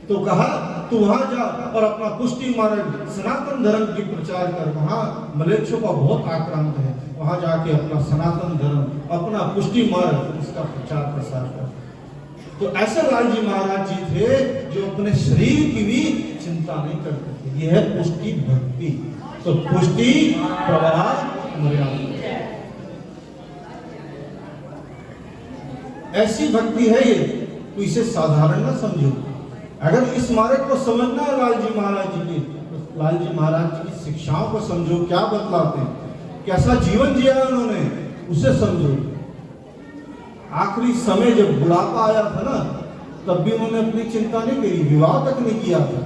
[SPEAKER 1] तो कहा तू वहां जा और अपना पुष्टि मार्ग सनातन धर्म की प्रचार कर, वहां मलेच्छों का बहुत आक्रांत है, वहां जाके अपना सनातन धर्म, अपना पुष्टि मार्ग, इसका प्रचार प्रसार कर। तो ऐसे लालजी महाराज जी थे जो अपने शरीर की भी चिंता नहीं करते थे। यह है पुष्टि भक्ति। तो पुष्टि प्रवाह मर्यादा, ऐसी भक्ति है ये, तो इसे साधारण ना समझो। अगर इस मार्ग को समझना है लालजी महाराज जी की, तो लालजी महाराज जी की शिक्षाओं को समझो, क्या बतलाते हैं, कैसा जीवन जिया उन्होंने, उसे समझो। आखिरी समय जब बुढ़ापा आया था ना, तब भी उन्होंने अपनी चिंता नहीं करी, विवाह तक नहीं किया था।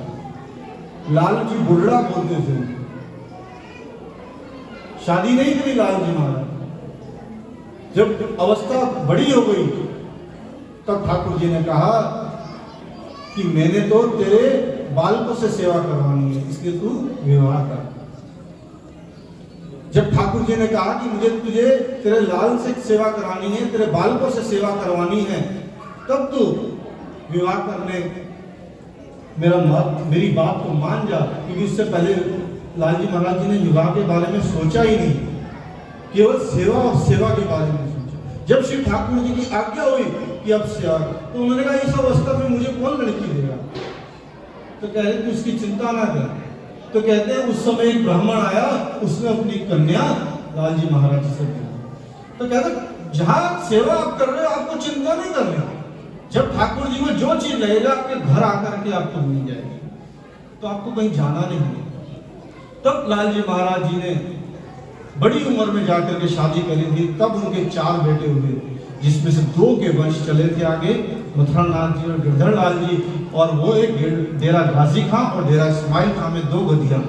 [SPEAKER 1] लालजी बुढ़ड़ा बोलते थे, शादी नहीं करी लालजी महाराज। जब अवस्था बड़ी हो गई तब ठाकुर जी ने कहा कि मैंने तो तेरे बालकों से सेवा करवानी है, इसलिए तू विवाह कर। जब ठाकुर जी ने कहा कि मुझे तुझे तेरे लाल से सेवा करानी है, तेरे बालकों से सेवा करवानी है, तब तू विवाह करने मेरी बात को मान जा। क्योंकि उससे पहले लालजी महाराज जी ने विवाह के बारे में सोचा ही नहीं, केवल सेवा और सेवा के बारे में सोचा। जब श्री ठाकुर जी की आज्ञा हुई कि अब सेवा, तो उन्होंने कहा इस अवस्था में मुझे कौन लड़की देगा? तो कह रहे तू उसकी चिंता ना कर। तो कहते हैं उस समय एक ब्राह्मण आया, उसने अपनी कन्या लालजी महाराज जी से दी। तो कहते जहां सेवा आप कर रहे हो आपको चिंता नहीं करनी, जब ठाकुर जी को जो चीज लगेगा आपके घर आकर के आपको मिल जाएगी, तो आपको कहीं जाना नहीं है। तब लालजी महाराज जी ने बड़ी उम्र में जाकर के शादी करी थी। तब उनके 4 बेटे हुए, जिसमें से 2 के वंश चले थे आगे, मथुरा नाथ जी और गिरधर लाल जी, और वो एक डेरा गाजी खां और डेरा इस्माइल खां में 2 गद्दियां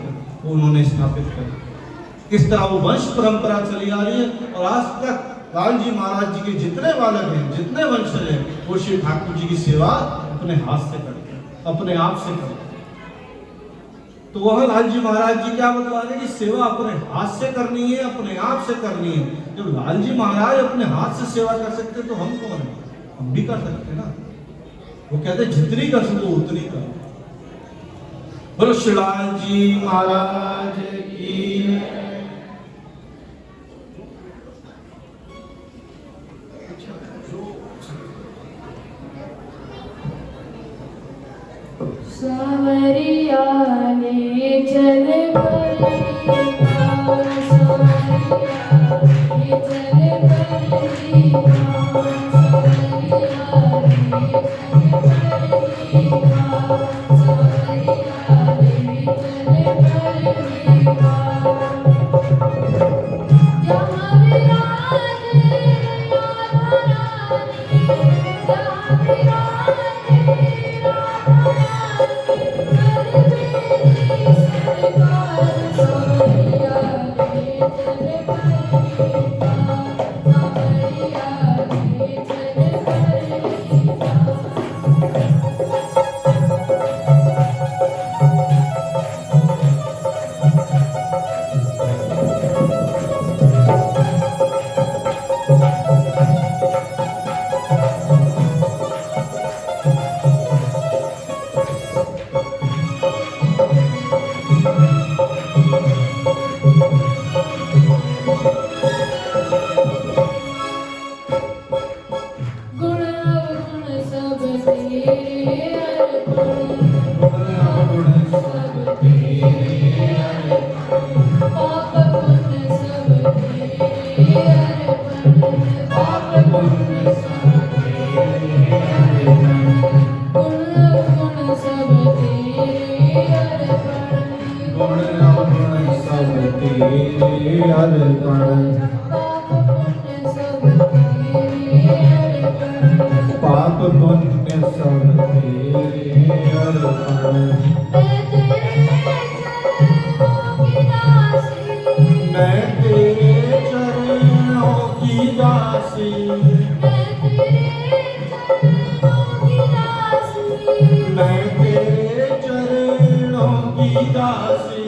[SPEAKER 1] उन्होंने स्थापित कर। इस तरह वो वंश परंपरा चली आ रही है और आज तक लालजी महाराज जी के जितने बालक हैं, जितने वंशज हैं, वो श्री ठाकुर जी की सेवा अपने हाथ से करते हैं, अपने आप से करते हैं। तो वह लालजी महाराज जी क्या बता रहे कि सेवा अपने हाथ से करनी है, अपने आप से करनी है। जब लालजी महाराज अपने हाथ से सेवा कर सकते तो हम कौन है? हम भी कर सकते ना। वो कहते जितनी कर सको उतनी कर। बोलो श्री लालजी महाराज की।
[SPEAKER 2] सावरिया ने चल
[SPEAKER 1] गुण अवगुण सब तेरे अर्पण, पाप पुण्य सब तेरे अर्पण। मैं तेरे चरणों की दासी, मैं तेरे चरणों की दासी।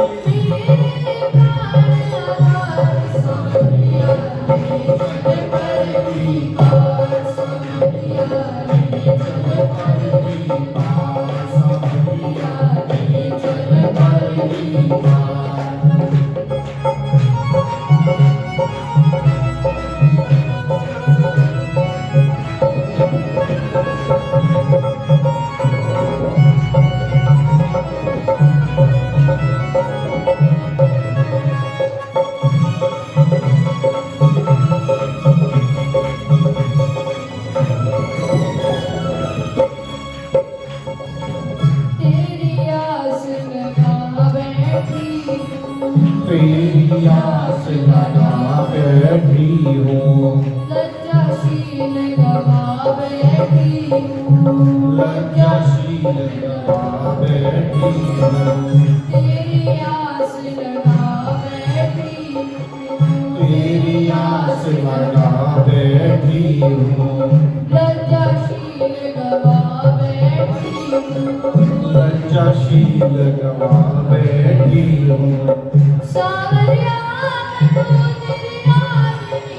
[SPEAKER 1] तेरी आस लगा बैठी हूँ,
[SPEAKER 2] लज्जाशील गवा बैठी हूँ,
[SPEAKER 1] लज्जाशील लगा बैठी हूँ।
[SPEAKER 2] तेरी आस लगा बैठी हूँ,
[SPEAKER 1] तेरी आस लगा बैठी हूँ,
[SPEAKER 2] लज्जाशील गवा बैठी हूँ,
[SPEAKER 1] लज्जाशील गवा बैठी हूँ।
[SPEAKER 2] सावरिया मैं तो तेरी रागनी,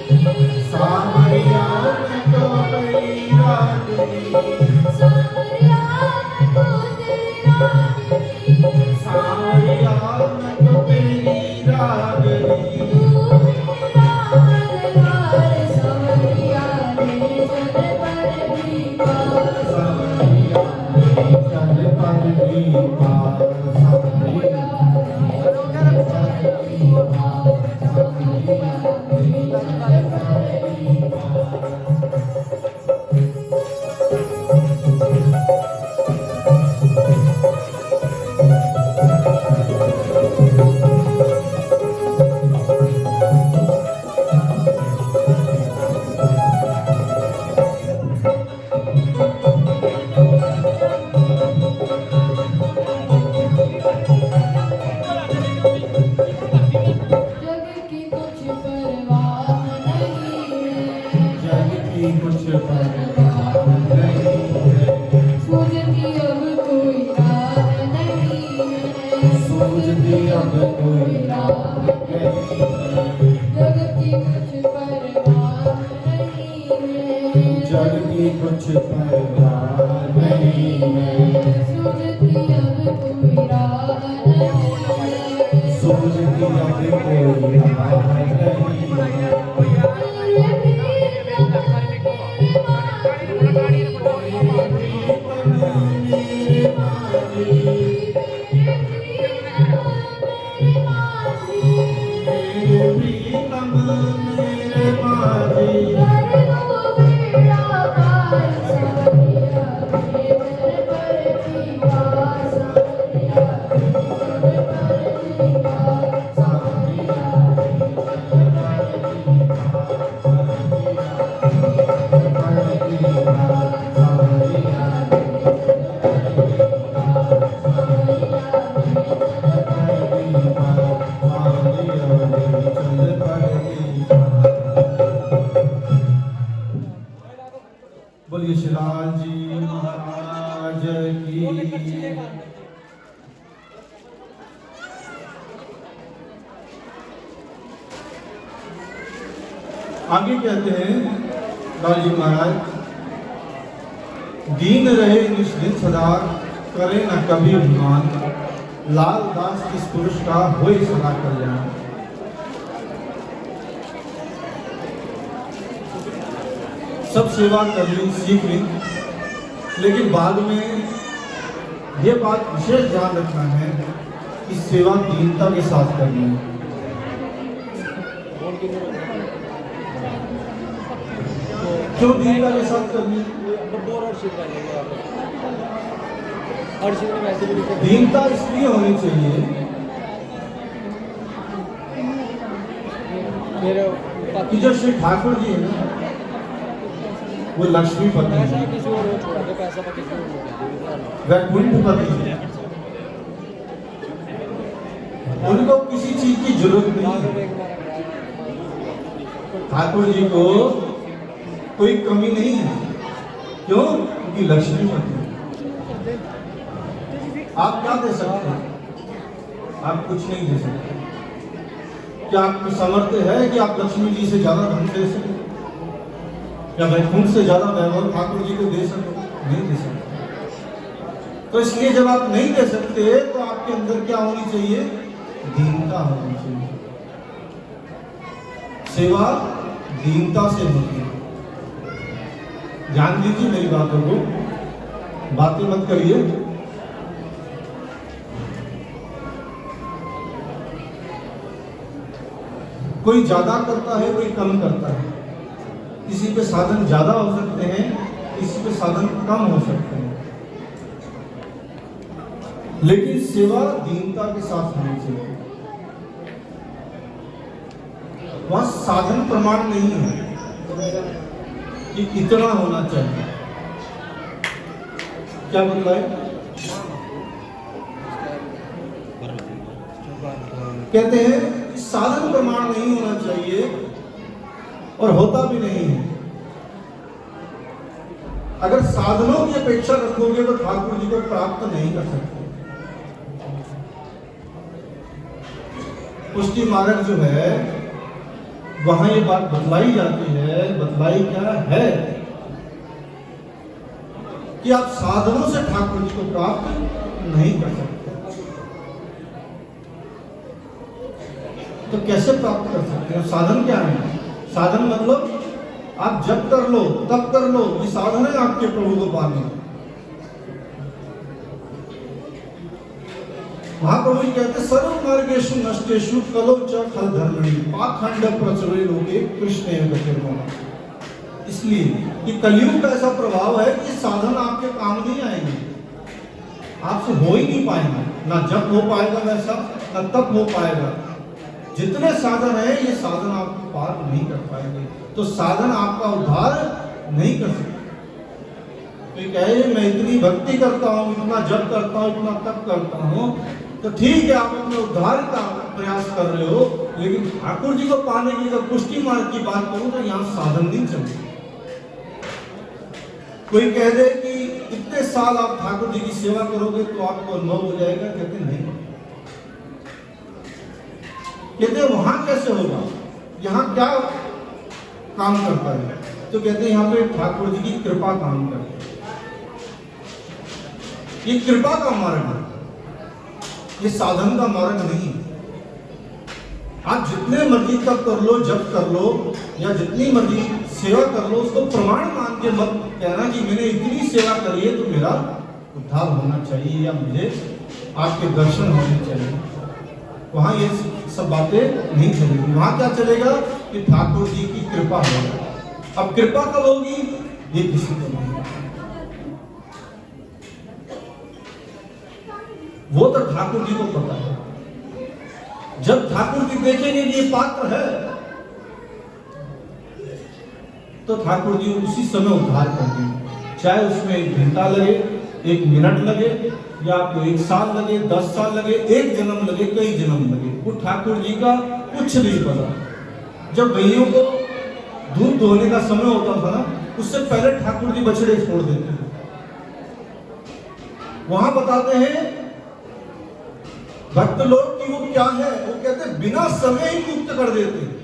[SPEAKER 1] सावरिया मैं तो तेरी रागनी,
[SPEAKER 2] सावरिया मैं तो तेरी रागनी,
[SPEAKER 1] सावरिया मैं तो तेरी रागनी।
[SPEAKER 2] तू मेरा मल्हार सावरिया रे चल पर भी पार,
[SPEAKER 1] सावरिया रे चल पर भी पार, सावरिया कुछ परवाह नहीं है,
[SPEAKER 2] सूझती अब कोई राह नहीं है,
[SPEAKER 1] सूझती अब कोई राह नहीं है।
[SPEAKER 2] जग की कुछ परवाह नहीं है,
[SPEAKER 1] जग की कुछ परवाह नहीं है,
[SPEAKER 2] सूझती अब कोई राह नहीं है,
[SPEAKER 1] सूझती अब कोई राह नहीं है। बोलिए श्री लाल जी महाराज की। आगे कहते हैं लाल जी महाराज, दीन रहे निष्दिन सदा, करे न कभी अभिमान, लाल दास किस पुरुष का होए सदा कल्याण। सब सेवा करनी सीख ली, लेकिन बाद में ये बात विशेष ध्यान रखना है कि सेवा दीनता के साथ करनी है। क्यों दीनता के साथ करनी है?
[SPEAKER 3] और किसी ने वैसे भी लिखा है।
[SPEAKER 1] दीनता इसलिए होनी चाहिए
[SPEAKER 3] मेरे
[SPEAKER 1] कि
[SPEAKER 3] पति
[SPEAKER 1] जो श्री ठाकुर जी है ना, वो लक्ष्मीपति
[SPEAKER 3] पैसा
[SPEAKER 1] है,
[SPEAKER 3] किसी और को छोड़ा दे, पैसा पर किसी और को दे दे।
[SPEAKER 1] वैकुंठपति है। उनको किसी चीज की जरूरत नहीं है। ठाकुर जी को कोई कमी नहीं है। क्यों? क्योंकि लक्ष्मीपति है। आप क्या दे सकते हैं? आप कुछ नहीं दे सकते। क्या आपको सामर्थ्य है कि आप लक्ष्मी जी से ज्यादा धन दे सकें? क्या वैकुंठ से ज्यादा वैभव ठाकुर जी को दे सके? नहीं दे सकते। तो इसलिए जब आप नहीं दे सकते तो आपके अंदर क्या होनी चाहिए? दीनता होनी चाहिए। सेवा दीनता से होती है। ध्यान दीजिए मेरी बातों को, बातें मत करिए। कोई ज्यादा करता है, कोई कम करता है। किसी पे साधन ज्यादा हो सकते हैं, किसी पे साधन कम हो सकते हैं, लेकिन सेवा दीनता के साथ होनी चाहिए। वहां साधन प्रमाण नहीं है कि इतना होना चाहिए। क्या बतलाए? कहते हैं साधन प्रमाण नहीं होना चाहिए और होता भी नहीं है। अगर साधनों की अपेक्षा रखोगे तो ठाकुर जी को प्राप्त नहीं कर सकते। पुष्टि मार्ग जो है वहां ये बात बतलाई जाती है। बतलाई क्या है कि आप साधनों से ठाकुर जी को प्राप्त नहीं कर सकते। तो कैसे प्राप्त कर सकते हैं? साधन क्या है? साधन मतलब आप जब कर लो तब कर लो, ये साधन है आपके प्रभु को पाने। महाप्रभु जी कहते सर्व मार्गेषु नष्टेषु कलो च खल धर्मणि पाखंड प्रचुरे लोके कृष्ण एव गतिर्मम। इसलिए कि कलयुग का ऐसा प्रभाव है कि साधन आपके काम नहीं आएंगे, आपसे हो ही नहीं पाएंगे। ना जब हो पाएगा वैसा, ना तब हो पाएगा। जितने साधन है ये साधन आपको पार नहीं कर पाएंगे। तो साधन आपका उद्धार नहीं कर सकते। तो कहे मैं इतनी भक्ति करता हूँ, इतना जप करता हूँ, इतना तप करता हूँ, तो ठीक है आप अपने उद्धार का प्रयास कर रहे हो, लेकिन ठाकुर जी को पाने की अगर पुष्टि मार्ग की बात करूं तो यहाँ साधन नहीं चलते। कोई कह दे कि इतने साल आप ठाकुर जी की सेवा करोगे तो आपको अनुभव हो जाएगा, कहते नहीं। कहते वहां कैसे होगा? यहाँ क्या काम करता है? तो कहते हैं यहाँ पे ठाकुर जी की कृपा काम करती है। ये कृपा का मार्ग है, ये साधन का मार्ग नहीं। आप जितने मर्जी तक कर लो, जप कर लो, या जितनी मर्जी सेवा कर लो, उसको प्रमाण मान के मत कहना कि मैंने इतनी सेवा करी है तो मेरा उद्धार होना चाहिए या मुझे आपके दर्शन होने चाहिए। वहां ये सब बातें नहीं चलेगी। वहां क्या चलेगा कि ठाकुर जी की कृपा होगी। अब कृपा कब होगी ये किसी को नहीं, वो तो ठाकुर जी को पता है। जब ठाकुर जी देखेंगे कि ये पात्र है तो ठाकुर जी उसी समय उद्धार कर देंगे। चाहे उसमें 1 घंटा लगे, 1 मिनट लगे, या आपको 1 साल लगे, 10 साल लगे, 1 जन्म लगे, कई जन्म लगे, वो ठाकुर जी का कुछ नहीं पता। जब गैयों को दूध दोहने का समय होता था ना, उससे पहले ठाकुर जी बछड़े छोड़ देते हैं। वहां बताते हैं भक्त लोग कि वो क्या है, वो कहते हैं बिना समय ही मुक्त कर देते हैं।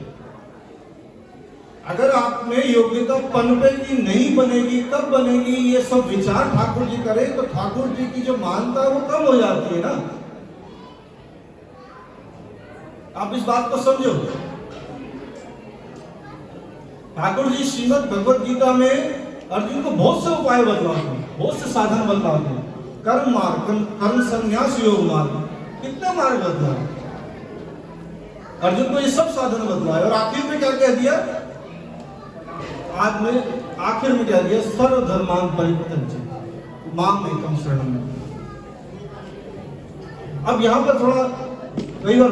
[SPEAKER 1] अगर आप में योग्यता पनपेगी नहीं बनेगी, कब बनेगी? ये सब विचार ठाकुर जी करें तो ठाकुर जी की जो मानता है वो कम हो जाती है ना। आप इस बात को समझो। ठाकुर जी श्रीमद् भगवत गीता में अर्जुन को बहुत से उपाय बतलाते हैं, बहुत से साधन बतलाते हैं। कर्म मार्ग, कर्म संन्यास योग मार्ग, कितने मार्ग बतलाए अर्जुन को, ये सब साधन बतलाए। और आखिर में क्या कह दिया? आखिर में क्या दिया? सर्व धर्मान परित्यज्य माम एकम शरणम। अब यहाँ पर थोड़ा कई बार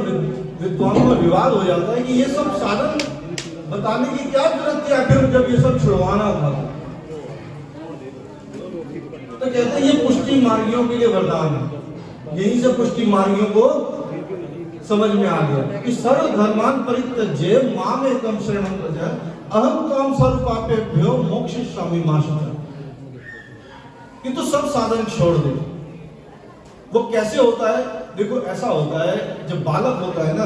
[SPEAKER 1] विद्वानों में विवाद हो जाता है कि ये सब साधन बताने की क्या जरूरत थी आखिर जब ये सब छुड़वाना था। तो कहते हैं ये पुष्टि मार्गियों के लिए वरदान है। यहीं से पुष्टि मार्गियों को समझ में आ गया कि सर्व धर्मान परित्यज्य माम एकम शरणं व्रज अहम काम स्वरूपापेभ्यो मोक्षयिष्यामि मा शुचः। कि तू सब साधन छोड़ दे। वो कैसे होता है? देखो ऐसा होता है जब बालक होता है ना,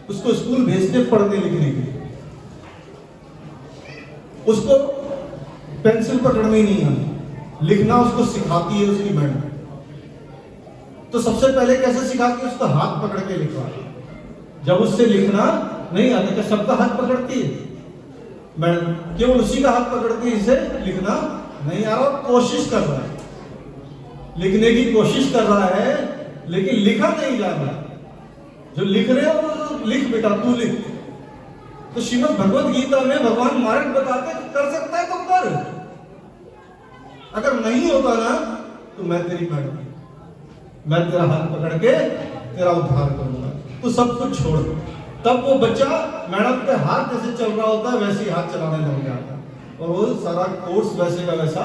[SPEAKER 1] उसको स्कूल भेजते पढ़ने लिखने के लिए, उसको पेंसिल पकड़नी नहीं आती, लिखना उसको सिखाती है उसकी मैडम। तो सबसे पहले कैसे सिखाती है? उसका हाथ पकड़ के लिखवाती है। जब उससे लिखना नहीं आता तो सबका हाथ पकड़ती है मैडम, केवल उसी का हाथ पकड़ती है, इसे लिखना नहीं आ रहा, कोशिश कर रहा है, लिखने की कोशिश कर रहा है लेकिन लिखा नहीं जा रहा। जो लिख रहे हो वो लिख बेटा, तू लिख। तो श्रीमद् भगवत गीता में भगवान मार्ग बताते कर सकता है तो कर, अगर नहीं होता ना तो मैं तेरी मैडम, मैं तेरा हाथ पकड़ के तेरा उद्धार करूंगा, तो सब कुछ छोड़। तब वो बच्चा मैडम के हाथ जैसे चल रहा होता है वैसे ही हाथ चलाने लग जाता है और वो सारा कोर्स वैसे का वैसा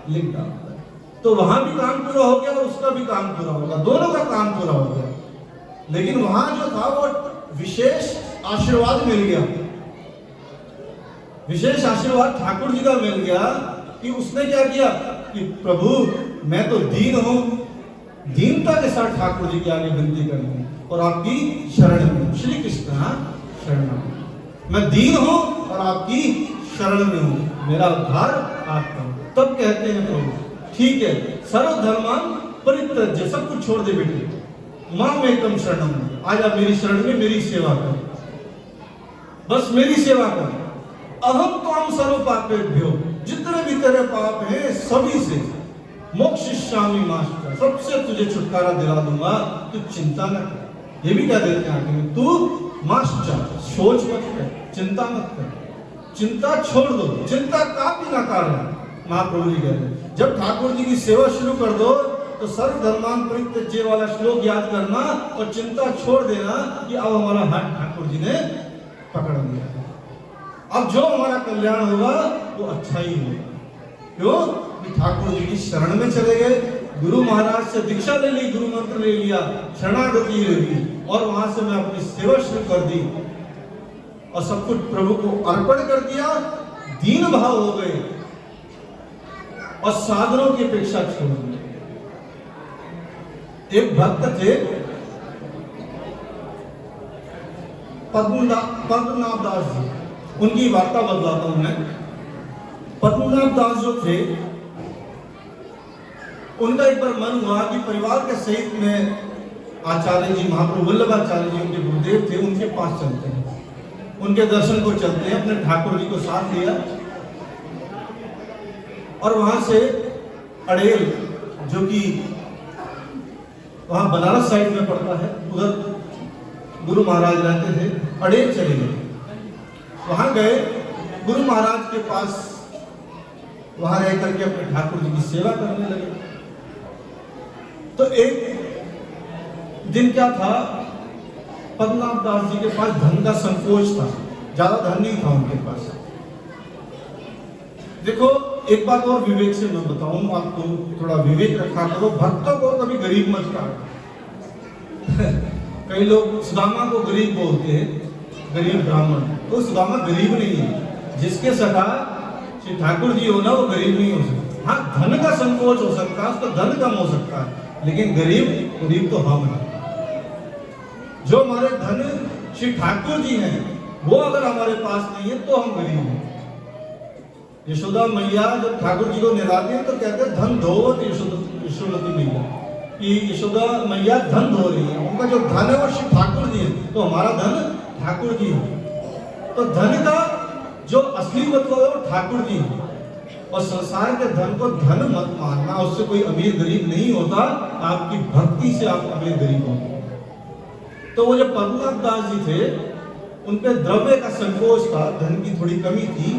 [SPEAKER 1] लिख डालता है। तो वहां भी काम पूरा हो गया और उसका भी काम पूरा होगा, दोनों का काम पूरा हो गया। लेकिन वहां जो था वो विशेष आशीर्वाद मिल गया, विशेष आशीर्वाद ठाकुर जी का मिल गया कि उसने क्या किया कि प्रभु मैं तो दीन हूं, दीनता के साथ ठाकुर जी के आगे विनती करनी और आपकी शरण में, श्री कृष्ण शरण, मैं दीन हूं और आपकी शरण में हूं, मेरा उद्धार आप करो। तब कहते हैं प्रभु ठीक है, सर्व धर्मान परित्यज्य, सब कुछ छोड़ दे बेटे, माम एकम शरणम, आज आप मेरी शरण में मेरी सेवा कर, बस मेरी सेवा कर। अहम त्वाम सर्व पापेभ्यो, जितने भी तेरे पाप हैं सभी से मोक्षयिष्यामि मा शुचः, सबसे तुझे छुटकारा दिला दूंगा, तू चिंता न कर। ये भी कह देते हैं आगे में, तू मा शुचः, सोच मत कर, चिंता मत कर, चिंता छोड़ दो, चिंता का भी न कारण। महाप्रभु जी कहते हैं जब ठाकुर जी की सेवा शुरू कर दो तो सर्व धर्मान परित्यज्य वाला श्लोक याद करना और चिंता छोड़ देना कि अब हमारा हाथ ठाकुर जी ने पकड़ लिया, अब जो हमारा कल्याण होगा वो अच्छा ही होगा। क्यों? ठाकुर जी की शरण में चले गए, गुरु महाराज से दीक्षा ले ली, गुरु मंत्र ले लिया, शरणागति ले ली और वहां से मैं अपनी सेवा शुरू कर दी और सब कुछ प्रभु को अर्पण कर दिया, दीन भाव हो गए और साधनों की अपेक्षा छोड़ दी। एक भक्त थे पद्मनाभ दास जी, उनकी वार्ता बदलाता हूं मैं। पद्मनाभ दास जो थे उनका एक बार मन हुआ कि परिवार के सहित में आचार्य जी महाप्रभु वल्लभाचार्य जी उनके गुरुदेव थे, उनके पास चलते हैं, उनके दर्शन को चलते हैं। अपने ठाकुर जी को साथ लिया और वहां से अड़ेल, जो कि वहां बनारस साइड में पड़ता है, उधर गुरु महाराज रहते थे, अड़ेल चले गए। वहां गए गुरु महाराज के पास, वहां रह करके अपने ठाकुर जी की सेवा करने लगे। तो एक दिन क्या था, पद्मनाभ दास जी के पास धन का संकोच था, ज्यादा धन नहीं था उनके पास। देखो एक बात और विवेक से मैं बताऊं आपको, थोड़ा विवेक रखा करो, भक्तों को कभी गरीब मत कहो। कई लोग सुदामा को गरीब बोलते हैं, गरीब ब्राह्मण, तो सुदामा गरीब नहीं है, जिसके सखा श्री ठाकुर जी हो ना वो गरीब नहीं हो सकता। हाँ धन का संकोच हो सकता है, उसका धन कम हो सकता है, लेकिन गरीब तो हम हैं। जो हमारे धन श्री ठाकुर जी हैं वो अगर हमारे पास नहीं है तो हम गरीब हैं। यशोदा मैया जब ठाकुर जी को निराती है तो कहते हैं धन धोवत यशोमती मैया, कि यशोदा मैया धन धो रही है, उनका जो धन है वो श्री ठाकुर जी है, तो हमारा धन ठाकुर जी है। तो धन का जो असली मतलब है वो ठाकुर जी है। और संसार के धन को धन मत मानना, उससे कोई अमीर गरीब नहीं होता, आपकी भक्ति से आप अमीर गरीब होंगे। तो वो जो पद्मनाभ दास जी थे उनपे द्रव्य का संकोच था, धन की थोड़ी कमी थी,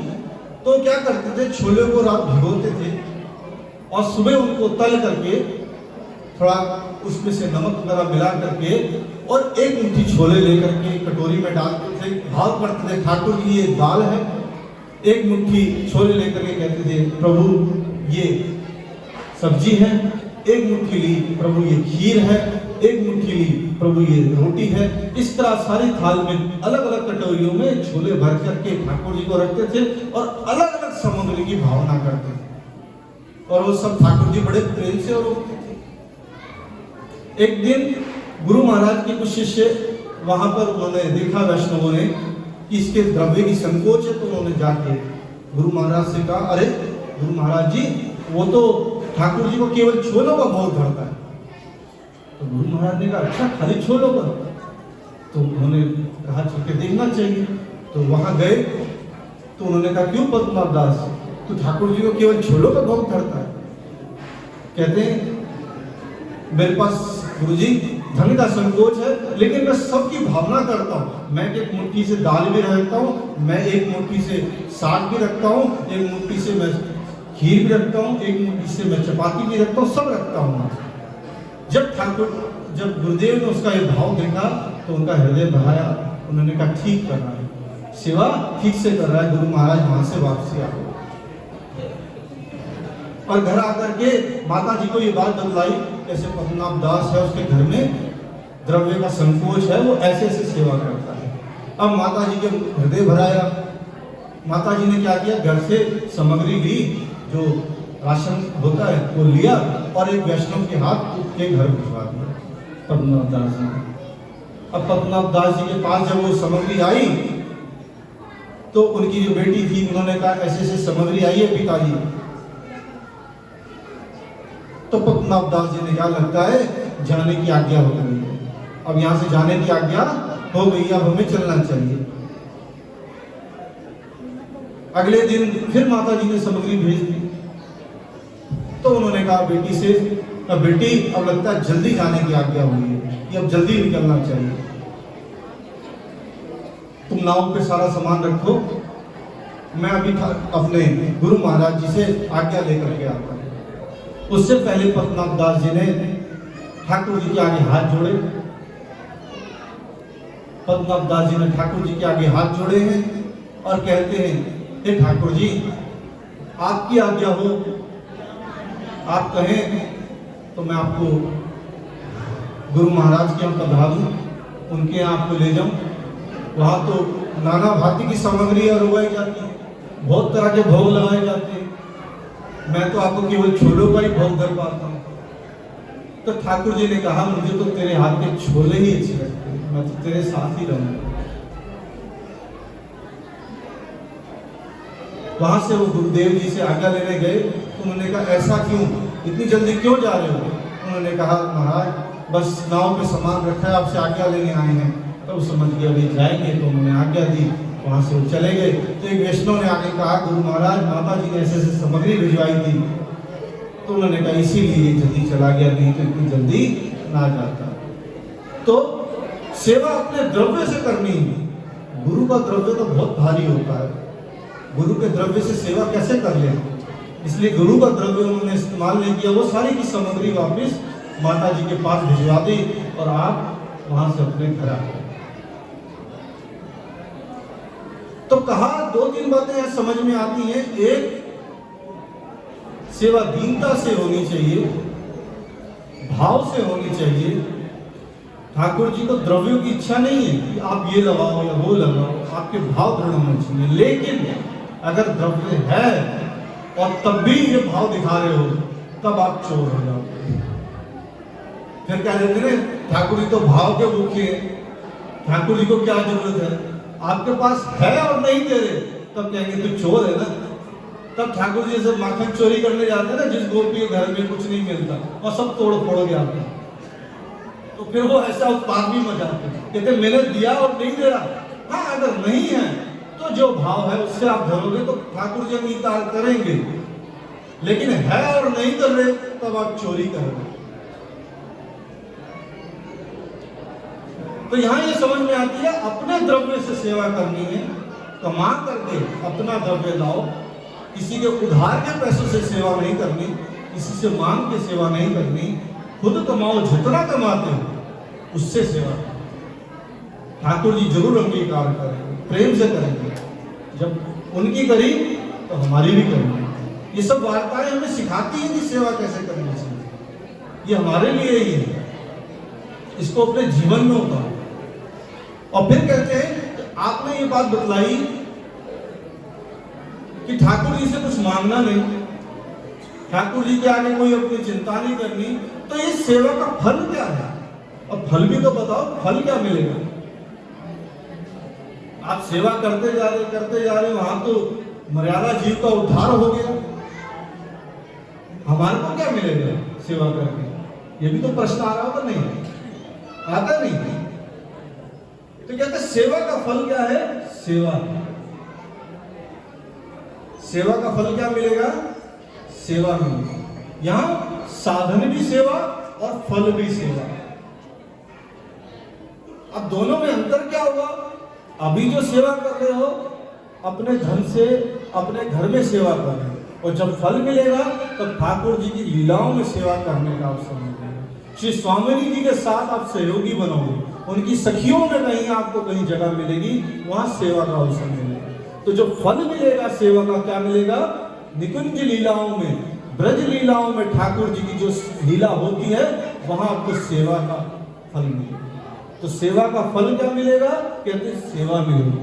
[SPEAKER 1] तो क्या करते थे, छोले को रात भिगोते थे और सुबह उनको तल करके थोड़ा उसमें से नमक वगैरह मिला करके और एक मुट्ठी छोले लेकर के कटोरी में डालते थे, भाव करते थे ठाकुर जी ये दाल है। एक मुट्ठी छोले लेकर के कहते थे प्रभु ये सब्जी है। एक मुट्ठी ली प्रभु ये खीर है। एक मुट्ठी ली प्रभु ये रोटी है। इस तरह सारी थाल में अलग अलग कटोरियों में छोले भर करके ठाकुर जी को रखते थे और अलग अलग सामग्री की भावना करते थे और वो सब ठाकुर जी बड़े प्रेम से और रोकते थे। एक दिन गुरु महाराज के कुछ शिष्य वहां पर उन्होंने देखा वैष्णवों ने कि इसके द्रव्य की संकोच है, तो उन्होंने जाके गुरु महाराज से कहा, अरे गुरु महाराज जी वो तो ठाकुर जी को केवल छोलों का भोग धरता है। तो गुरु महाराज ने कहा अच्छा खाली छोलों का? तो उन्होंने कहा चल के देखना चाहिए। तो वहां गए तो उन्होंने कहा क्यों पद्मनाभ दास तो ठाकुर जी को केवल छोलों का भोग धरता है? कहते हैं मेरे पास गुरुजी धन का संकोच है, लेकिन मैं सबकी भावना करता हूँ। मैं एक मुट्ठी से दाल भी रखता हूँ, मैं एक मुट्ठी से साग भी रखता हूँ, एक मुट्ठी से मैं खीर भी रखता हूँ, एक मुट्ठी से मैं चपाती भी रखता हूँ, सब रखता हूँ। जब गुरुदेव ने उसका ये भाव देखा तो उनका हृदय बढ़ाया। उन्होंने कहा ठीक कर रहा है, सेवा ठीक से कर रहा है। गुरु महाराज वहां से वापसी आ गए और घर आकर के माता जी को ये बात बतलाई, ऐसे पद्मनाभ दास है उसके घर में द्रव्य का संकोच है, वो ऐसे ऐसे सेवा करता है। अब माता जी के हृदय भराया। माता जी ने क्या किया, घर से सामग्री ली, जो राशन होता है वो लिया और एक वैष्णव के हाथ के घर भिजवा दिया पद्मनाभ दास जी। अब पद्मनाभ दास जी के पास जब वो सामग्री आई तो उनकी जो बेटी थी उन्होंने कहा ऐसे ऐसे सामग्री आई है पिताजी। तो पद्मनाभ दास जी ने कहा लगता है जाने की आज्ञा हो गई है, अब यहां से जाने की आज्ञा हो गई, अब हमें चलना चाहिए। अगले दिन फिर माता जी ने सामग्री भेज दी तो उन्होंने कहा बेटी से, अब बेटी अब लगता है जल्दी जाने की आज्ञा हुई है कि अब जल्दी निकलना चाहिए, तुम नाव पे सारा सामान रखो, मैं अभी अपने गुरु महाराज जी से आज्ञा लेकर के आता हूं। उससे पहले पद्मनाभ दास जी ने ठाकुर जी के आगे हाथ जोड़े। पद्मनाभ दास जी ने ठाकुर जी के आगे हाथ जोड़े हैं और कहते हैं हे ठाकुर जी आपकी आज्ञा हो, आप कहें तो मैं आपको गुरु महाराज के यहाँ पधरा दूं, उनके यहाँ आपको ले जाऊं। वहाँ तो नाना भांति की सामग्री उगाई जाती है, बहुत तरह के भोग लगाए जाते हैं, मैं तो आपको केवल छोलों का ही भोग कर पाता हूँ। तो ठाकुर जी ने कहा मुझे तो तेरे हाथ के छोले ही अच्छे लगते हैं, मैं तो तेरे साथ ही रहूंगा। वहां से वो गुरुदेव जी से आज्ञा लेने गए तो उन्होंने कहा ऐसा क्यों, इतनी जल्दी क्यों जा रहे हो? उन्होंने कहा महाराज बस नाव पे सामान रखा है, आपसे आज्ञा लेने आए हैं। तो समझ गए अभी जाएंगे, तो उन्होंने आज्ञा दी, वहां से वो चले गए। तो एक वैष्णव ने आके कहा गुरु महाराज माता जी ने ऐसे ऐसे सामग्री भिजवाई थी। तो उन्होंने कहा इसीलिए जल्दी चला गया, नहीं तो इतनी जल्दी ना जाता। तो सेवा अपने द्रव्य से करनी है। गुरु का द्रव्य तो बहुत भारी होता है, गुरु के द्रव्य से सेवा कैसे कर ले, इसलिए गुरु का द्रव्य उन्होंने इस्तेमाल नहीं किया। वो सारी की सामग्री वापस माता जी के पास भिजवा दी और आप वहां से अपने घर आ गए। तो कहा दो तीन बातें यहां समझ में आती हैं। एक, सेवा दीनता से होनी चाहिए, भाव से होनी चाहिए। ठाकुर जी को द्रव्यों की इच्छा नहीं है कि आप ये लगाओ या वो लगाओ, आपके भाव दृढ़ होने चाहिए। लेकिन अगर द्रव्य है और तब भी ये भाव दिखा रहे हो तब आप चोर हो जाओ। फिर क्या कहते हैं ठाकुर जी तो भाव के भूखे हैं, ठाकुर जी को क्या जरूरत है, आपके पास है और नहीं दे रहे तब कहेंगे तो चोर है ना। तब ठाकुर जी से माखन चोरी करने जाते हैं ना, जिस गोपी के घर में कुछ नहीं मिलता और सब तोड़ फोड़ के आते हैं, तो फिर वो ऐसा उत्पाद भी मचाते हैं, कहते मैंने दिया और नहीं दे रहा। हाँ अगर नहीं है तो जो भाव है उससे आप धरोगे तो ठाकुर जी अंगीकार करेंगे, लेकिन है और नहीं कर रहे तब आप चोरी करोगे। तो यहां ये समझ में आती है अपने द्रव्य से सेवा करनी है, कमा करके अपना द्रव्य लाओ, किसी के उधार के पैसों से सेवा नहीं करनी, किसी से मांग के सेवा नहीं करनी, खुद कमाओ, जितना कमाते हो उससे सेवा करो। ठाकुर जी जरूर अंगीकार करेंगे, प्रेम से करेंगे। जब उनकी करी तो हमारी भी करेंगे। ये सब वार्ताएं हमें सिखाती हैं कि सेवा कैसे करनी चाहिए। ये हमारे लिए ही है, इसको अपने जीवन में उतारो। और फिर कहते हैं कि आपने ये बात बतलाई कि ठाकुर जी से कुछ मांगना नहीं, ठाकुर जी के आगे कोई अपनी चिंता नहीं करनी, तो इस सेवा का फल क्या है? और फल भी तो बताओ, फल क्या मिलेगा? आप सेवा करते जा रहे वहां तो मर्यादा जीव का उद्धार हो गया, हमारे को क्या मिलेगा सेवा करके? ये भी तो प्रश्न आ रहा होगा, नहीं आता? नहीं। तो कहते सेवा का फल क्या है? सेवा। सेवा का फल क्या मिलेगा? सेवा मिलेगा। यहां साधन भी सेवा और फल भी सेवा। अब दोनों में अंतर क्या हुआ? अभी जो सेवा कर रहे हो अपने धन से अपने घर में सेवा कर रहे हो, और जब फल मिलेगा तब ठाकुर जी की लीलाओं में सेवा करने का अवसर मिलेगा। श्री स्वामी जी के साथ आप सहयोगी बनोगे, उनकी सखियों में कहीं आपको कहीं जगह मिलेगी, वहां सेवा का अवसर मिलेगा। तो जो फल मिलेगा सेवा का, क्या मिलेगा? निकुंज लीलाओं में, ब्रज लीलाओं में ठाकुर जी की जो लीला होती है वहां आपको सेवा का फल मिलेगा। तो सेवा का फल क्या मिलेगा? कहते हैं सेवा मिलेगी।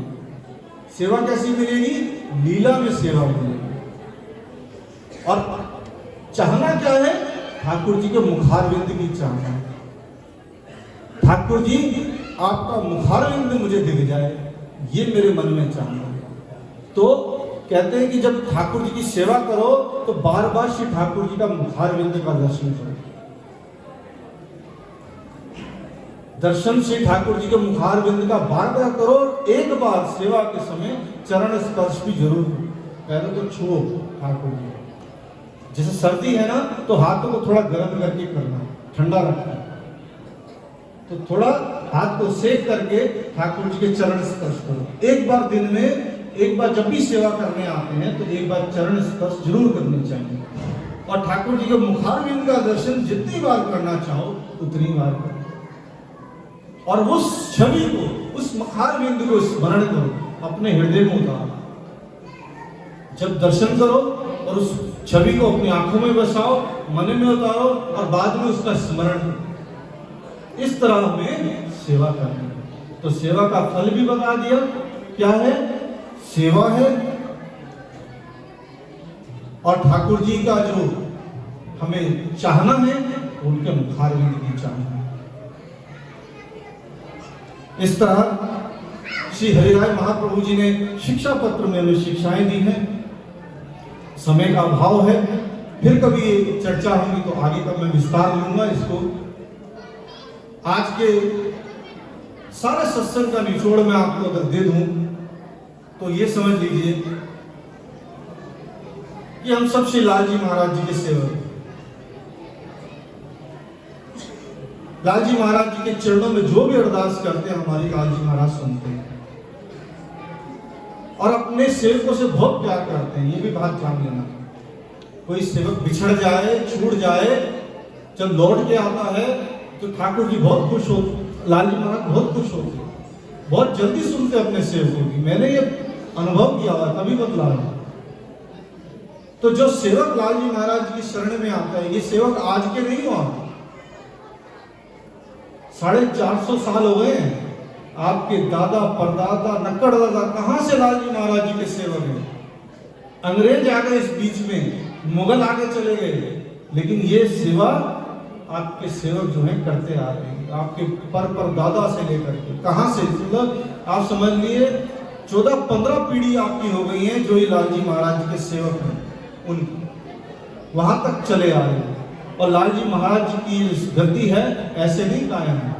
[SPEAKER 1] सेवा कैसी मिलेगी? लीला में सेवा मिलेगी। और चाहना क्या है? ठाकुर जी के मुखारविंद की चाहना। ठाकुर जी आपका मुखारविंद मुझे दिख जाए, ये मेरे मन में चाहना है। तो कहते हैं कि जब ठाकुर जी की सेवा करो तो बार बार श्री ठाकुर जी का मुखारविंद का दर्शन करो। दर्शन श्री ठाकुर जी के मुखारविंद का बार बार करो। एक बार सेवा के समय चरण स्पर्श भी जरूर करो। पहले तो छुओ ठाकुर जी, जैसे सर्दी है ना तो हाथों को थोड़ा गर्म करके करना, ठंडा रखना, तो थोड़ा हाथ को सेक करके ठाकुर जी के चरण स्पर्श करो। एक बार दिन में, एक बार जब भी सेवा करने आते हैं तो एक बार चरण स्पर्श जरूर करनी चाहिए। और ठाकुर जी के मुखारविंद का दर्शन जितनी बार करना चाहो उतनी बार करो, और उस छवि को, उस मुखारविंद को स्मरण करो, अपने हृदय में उतारो। जब दर्शन करो और उस छवि को अपनी आंखों में बसाओ, मन में उतारो और बाद में उसका स्मरण करो। इस तरह हमें सेवा करनी है। तो सेवा का फल भी बता दिया, क्या है? सेवा है। और ठाकुर जी का जो हमें चाहना है उनके मुखारविंद की चाहना है। इस तरह श्री हरिराय महाप्रभु जी ने शिक्षा पत्र में हमें शिक्षाएं दी हैं। समय का अभाव है, फिर कभी ये चर्चा होगी तो आगे का मैं विस्तार लूंगा इसको। आज के सारे सत्संग का निचोड़ मैं आपको अगर दे दूं तो ये समझ लीजिए कि हम सब श्री लाल जी महाराज जी के सेवक। लाल जी महाराज जी के चरणों में जो भी अरदास करते हैं हमारी लाल जी महाराज सुनते हैं, और अपने सेवकों से बहुत प्यार करते हैं। ये भी बात जान लेना। कोई सेवक बिछड़ जाए, छूट जाए, जब लौट के आता है तो ठाकुर जी बहुत खुश होते, लाल जी महाराज बहुत खुश होते, बहुत जल्दी सुनते अपने सेवकों की। मैंने ये अनुभव किया हुआ, तभी बतला रहा हूं। तो जो सेवक लाल जी महाराज की शरण में आता है, ये सेवक आज के नहीं हुआ, 450 साल हो गए हैं। आपके दादा परदादा नक्कड़ दादा कहां से लाल जी महाराज जी के सेवक हैं? अंग्रेज आ गए इस बीच में, मुगल आगे चले गए, लेकिन ये सेवा आपके सेवक जो हैं करते आ रहे हैं। आपके पर दादा से लेकर के कहां से, मतलब आप समझ लिए 14-15 पीढ़ी आपकी हो गई हैं जो ये लाल जी महाराज जी के सेवक हैं, उनकी वहां तक चले आ रहे हैं। और लाल जी महाराज जी की गति है ऐसे नहीं कायम है,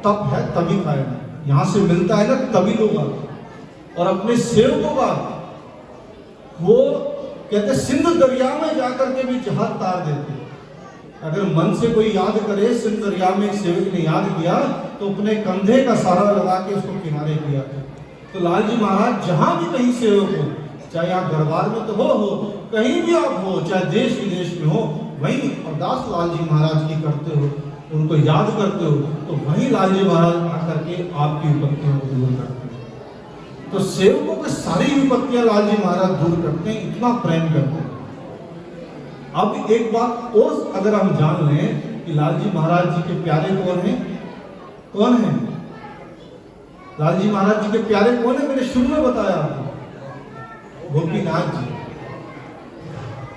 [SPEAKER 1] तब है तभी कायम है। यहां से मिलता है ना तभी लोग आते। और अपने सेवकों का वो कहते सिंध दरिया में जाकर के भी जहाज तार देते। अगर मन से कोई याद करे, सिंध दरिया में एक सेवक ने याद किया तो अपने कंधे का सहारा लगा के उसको किनारे किया। तो लाल जी महाराज जहां भी कहीं सेवक हो, चाहे आप दरबार में तो हो, कहीं भी आप हो, चाहे देश विदेश में हो, वहीं अरदास लाल जी महाराज की करते हो, उनको याद करते हो, तो वहीं लाल जी महाराज आकर के आपकी विपत्तियों को दूर करते हैं। तो सेवकों की सारी विपत्तियां लाल जी महाराज दूर करते हैं, इतना प्रेम करते हैं। अब एक बात और अगर हम जान लें कि लाल जी महाराज जी के प्यारे कौन हैं? कौन हैं लाल जी महाराज जी के प्यारे कौन है? मैंने शुरू में बताया आपको, गोपीनाथ जी।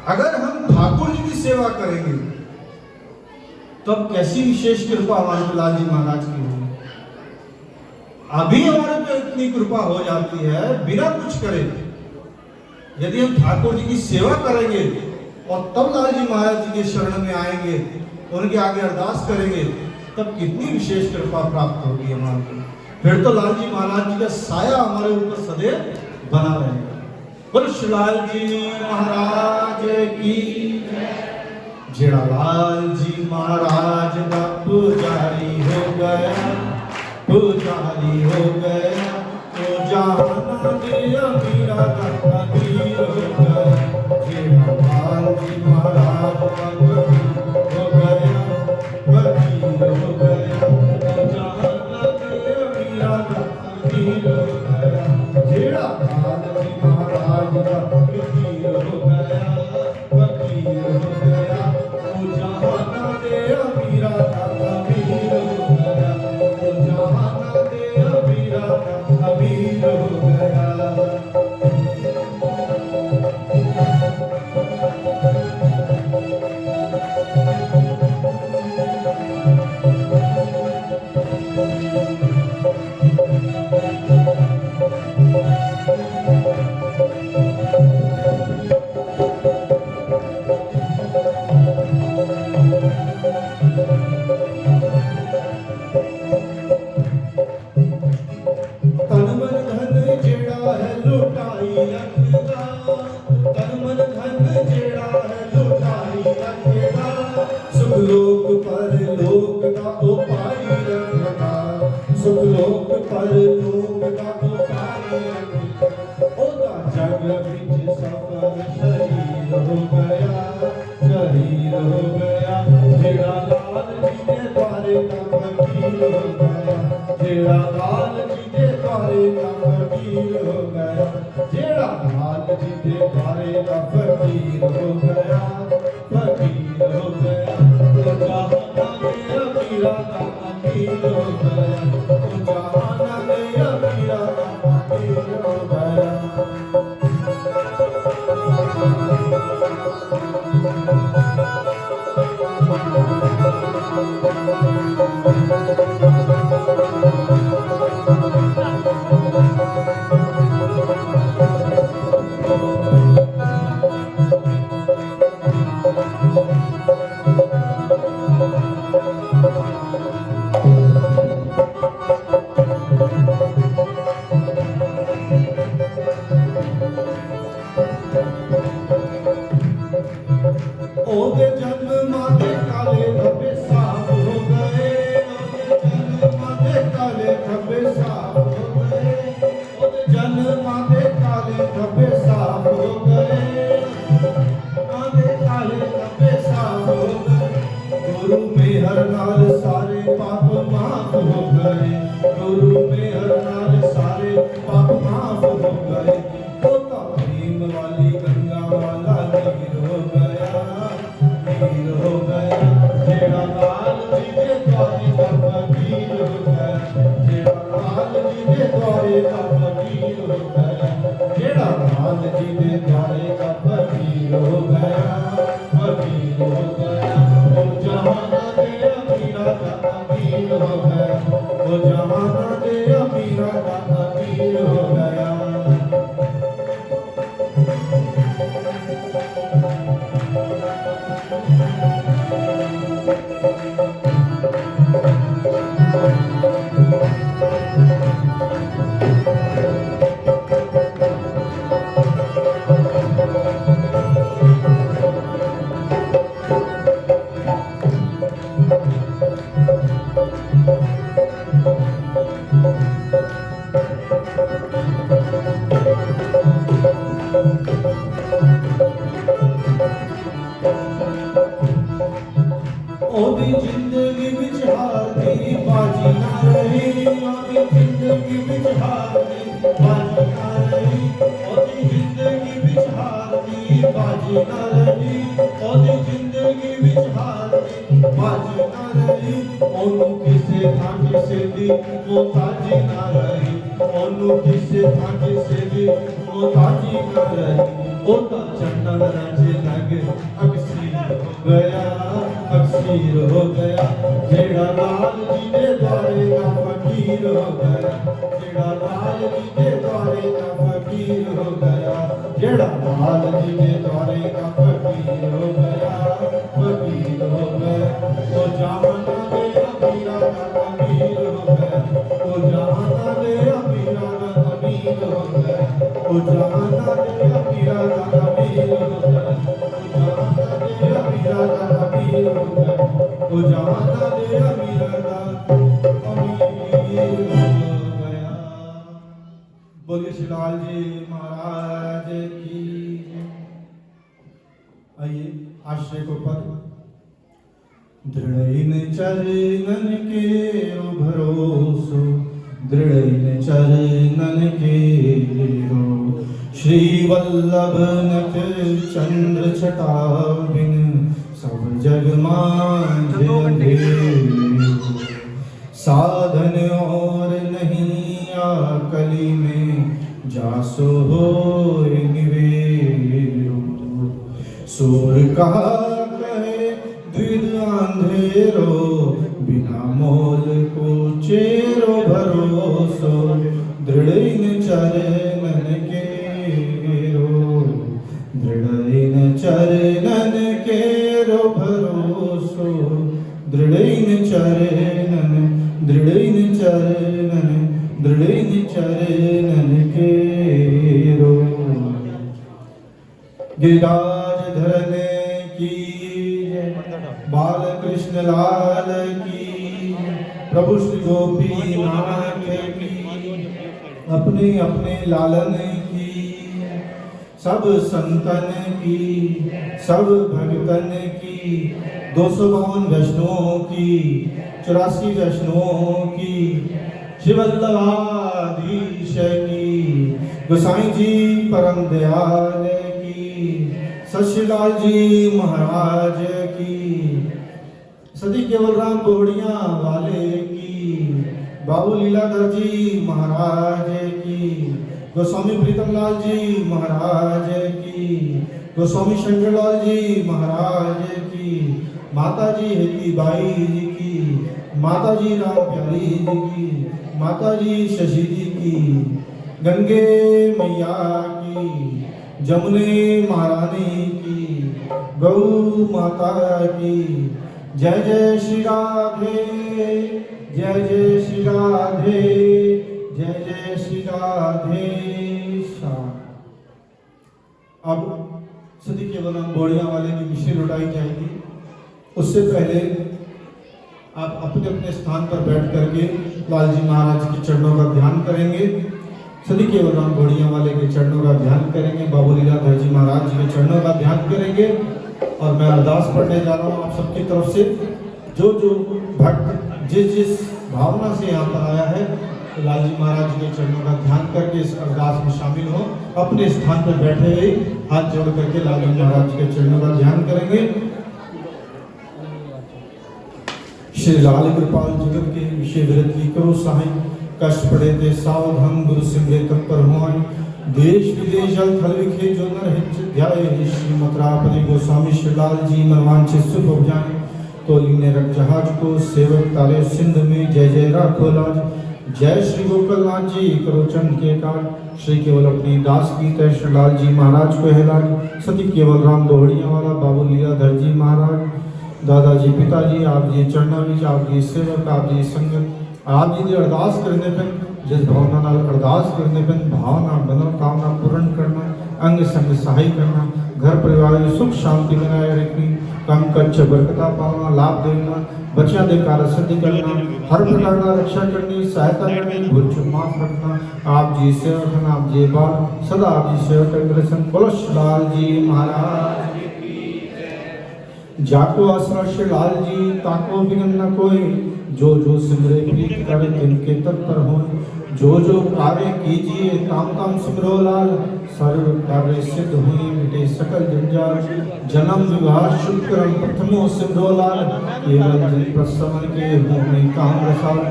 [SPEAKER 1] अगर हम ठाकुर जी की सेवा करेंगे तब कैसी विशेष कृपा हमारे पे लाल जी महाराज की होगी। अभी हमारे पे इतनी कृपा हो जाती है बिना कुछ करे। यदि हम ठाकुर जी की सेवा करेंगे और तब लाल जी महाराज जी के शरण में आएंगे, उनके आगे अरदास करेंगे, तब कितनी विशेष कृपा प्राप्त होगी हमारे को। फिर तो लाल जी महाराज जी का साया हमारे ऊपर सदैव बना रहेगा। बोलो लाल जी महाराज की जेड़ा लाल जी महाराज का पुजारी हो गया, पुजारी हो गया, तो जहाना दिया मेरा अमीर हो गया। जेड़ा लाल जी महाराज का हो गया, वकील हो गया, तो जहाना दिया मेरा अमीर हो गया। जेड़ा लाल जी महाराज का वकील हो गया, वकील हो गया, तो जहाना दिया मेरा अमीर हो गया, तो जहाना दिया मेरा अमीर हो गया। ओनू किसे थांची से दी मोताजी ना रही ओनू किसे थांची से दी मोताजी ना रही ओता चंदन राजे लगे अक्सीर हो गया जेड़ा लाल जी दे द्वारे का फकीर हो गया जेड़ा लाल जी दे द्वारे का फकीर हो गया जेड़ा लाल जी दे द्वारे का फकीर हो गया तो जहाना दे अमीरा का अमीर हो गया तो जहाना दे अमीरा का अमीर हो गया तो जहाना दे अमीरा का अमीर हो गया अमीरा का अमीर हो गया तो जहाना दे अमीरा का अमीर हो गया। बोलिए श्री लाल जी महाराज की। आइए आश्रय को पद दृढ़ चरणन के भरोसो दृढ़ चरणन के श्री वल्लभ नख चंद्र छटा बिन सब जग मांझे साधन और नहीं आकली में जासो हो निवेरो सूर कहा कहे द्विध अंधेरो बिना मोल को चेरो भरोसो दृढ़ चरणन के दृढ़ चरणन के रो भरोसो दृढ़ चरणन के रो। गिरिराज धरने की बाल कृष्ण लाल की प्रभु श्री गोपी नाथ की अपने अपने लालन की सब संतन की सब भगतन की 252 वैष्णवों की 84 वैष्णवों की शिवल्लभाधीश की गोसाई जी परम दयाल की सशिलाल जी महाराज की सती केवलराम बोड़िया वाले की बाबू लीलाधर जी महाराज की गोस्वामी प्रीतमलाल जी महाराज की गोस्वामी शंकरलाल जी महाराज की माता जी हेती बाई जी की माता जी राम प्यारी जी की माता जी शशि जी की गंगे मैया की जमुने महारानी की गौ माता की जय जय श्री राधे जय जय श्री राधे जय जय श्री राधे। अब सती केवलम बोड़िया वाले की मिश्री लुटाई जाएगी। उससे पहले आप अपने अपने स्थान पर बैठ करके लाल जी महाराज के चरणों का ध्यान करेंगे। सदी केवलराम बोड़िया वाले के चरणों का ध्यान करेंगे। बाबू लीलाधर जी महाराज जी के चरणों का ध्यान करेंगे। और मैं अरदास पढ़ने जा रहा हूँ आप सबकी तरफ से। जो जो भक्त जिस भावना से यहाँ पर आया है तो लाल जी महाराज के चरणों का ध्यान करके इस अरदास में शामिल हो। अपने स्थान पर बैठे हुए हाथ जोड़ करके लाल जी महाराज के चरणों का ध्यान करेंगे। श्री लाल कृपाल जगत के विषय विरत की करो सहाय कष्ट पड़े ते सावधान गुरु सिमरे तत्पर हुआ देश विदेश जल थल विखे जो नर हित ध्याय श्री मतरापति गोस्वामी श्री लाल जी मनवांछित सुख उपजाए तो लीने रख जहाज को सेवक ताले सिंध में जय जय राखो लाज जय श्री गोकलनाथ जी करो चंद के काज श्री केवल अपनी दास की तय श्री लाल जी महाराज को है सती केवल राम दोहड़िया वाला बाबू लीलाधर जी महाराज दादाजी पिताजी आप जी चरणा विच आप जी सेवक आप जी संगत आप जी अरदास करने पर जिस भावना नाल अरदास करने पर भावना मनोकामना पूर्ण करना अंग संग सहाय करना घर परिवार में सुख शांति बनाए रखनी कम कच्छ बरकता पाना लाभ देना बच्चा दे कार्य सिद्धि करना हर प्रकार का रक्षा करनी सहायता करनी भूल चूक माफ रखना आप जी सेवक आप जी बाल सदा आप जी सेवक दर्शन कलश लाल जी महाराज जाको आसरा श्री लाल जी ताको बिगन न कोई जो जो सिमरे प्रीत कर तिनके तत्पर हो, जो कार्य कीजिए ताम ताम सिमरो लाल, सर्व कार्य सिद्ध हुई मिटे सकल जंजाल, जन्म विवाह शुक्रम प्रथमो सिमरो लाल, केवल जन प्रसन्न के होने काम रसाल,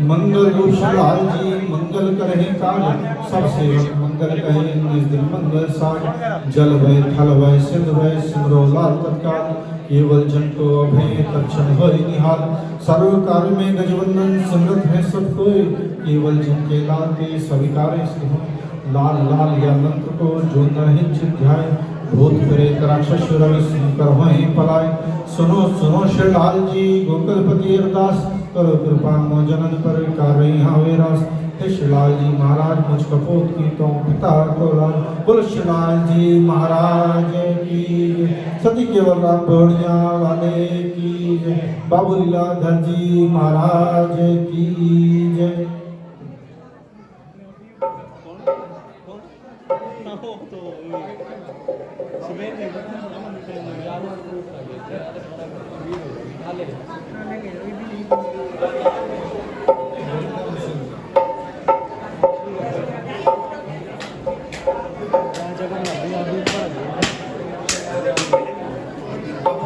[SPEAKER 1] मंगल रूप लाल जी मंगल करहि काल, सब सेवक मंगल कहे निज दिन मंगल साल, जल भय थल भय सिंध भय सिमरो लाल तत्काल, केवल जन को अभय तक्षण होय निहाल, सर्व कार्य में गजवंदन सिमरत है सब कोई, केवल जिनके लाल के सभी कार्य सिद्ध हों, लाल लाल या मंत्र को जो नरहित चित ध्याय, भूत प्रेत राक्षस रवि सुनकर हों पलाय, सुनो सुनो श्री लाल जी गोकुलपति अरदास, करो कृपा मोजनन पर कार्य हावे रास, हे श्री लाल जी महाराज मुझ कपूत की तो पिता को लाल, बोल श्री लाल जी महाराज की, सती केवल राम भोड़िया वाले की जय, बाबू लीलाधर जी महाराज की जय।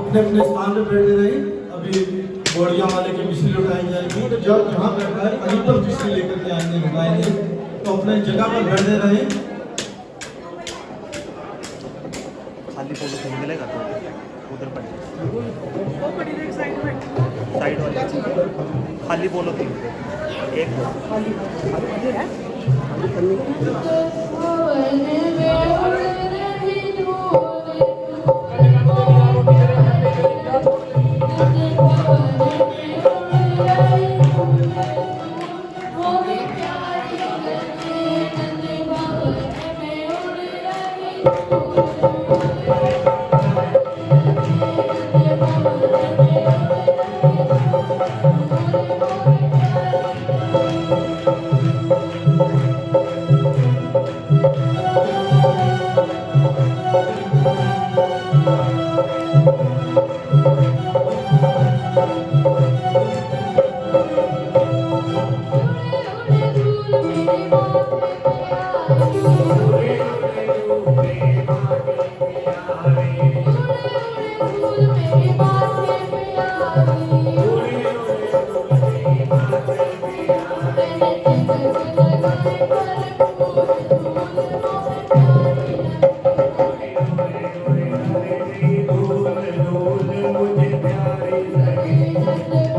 [SPEAKER 4] अपने अपने स्थान पे बैठे रहे। अभी बोड़िया वाले की मिश्री उठाई जाएगी, तो जब जहाँ बैठा है वहीं पर मिश्री लेकर के आएंगे उठाएंगे, तो अपने जगह पर बैठे रहे।
[SPEAKER 5] खाली फोटो खींच मिलेगा तो उधर पर साइड वाले खाली बोलो थी एक
[SPEAKER 2] Thank you.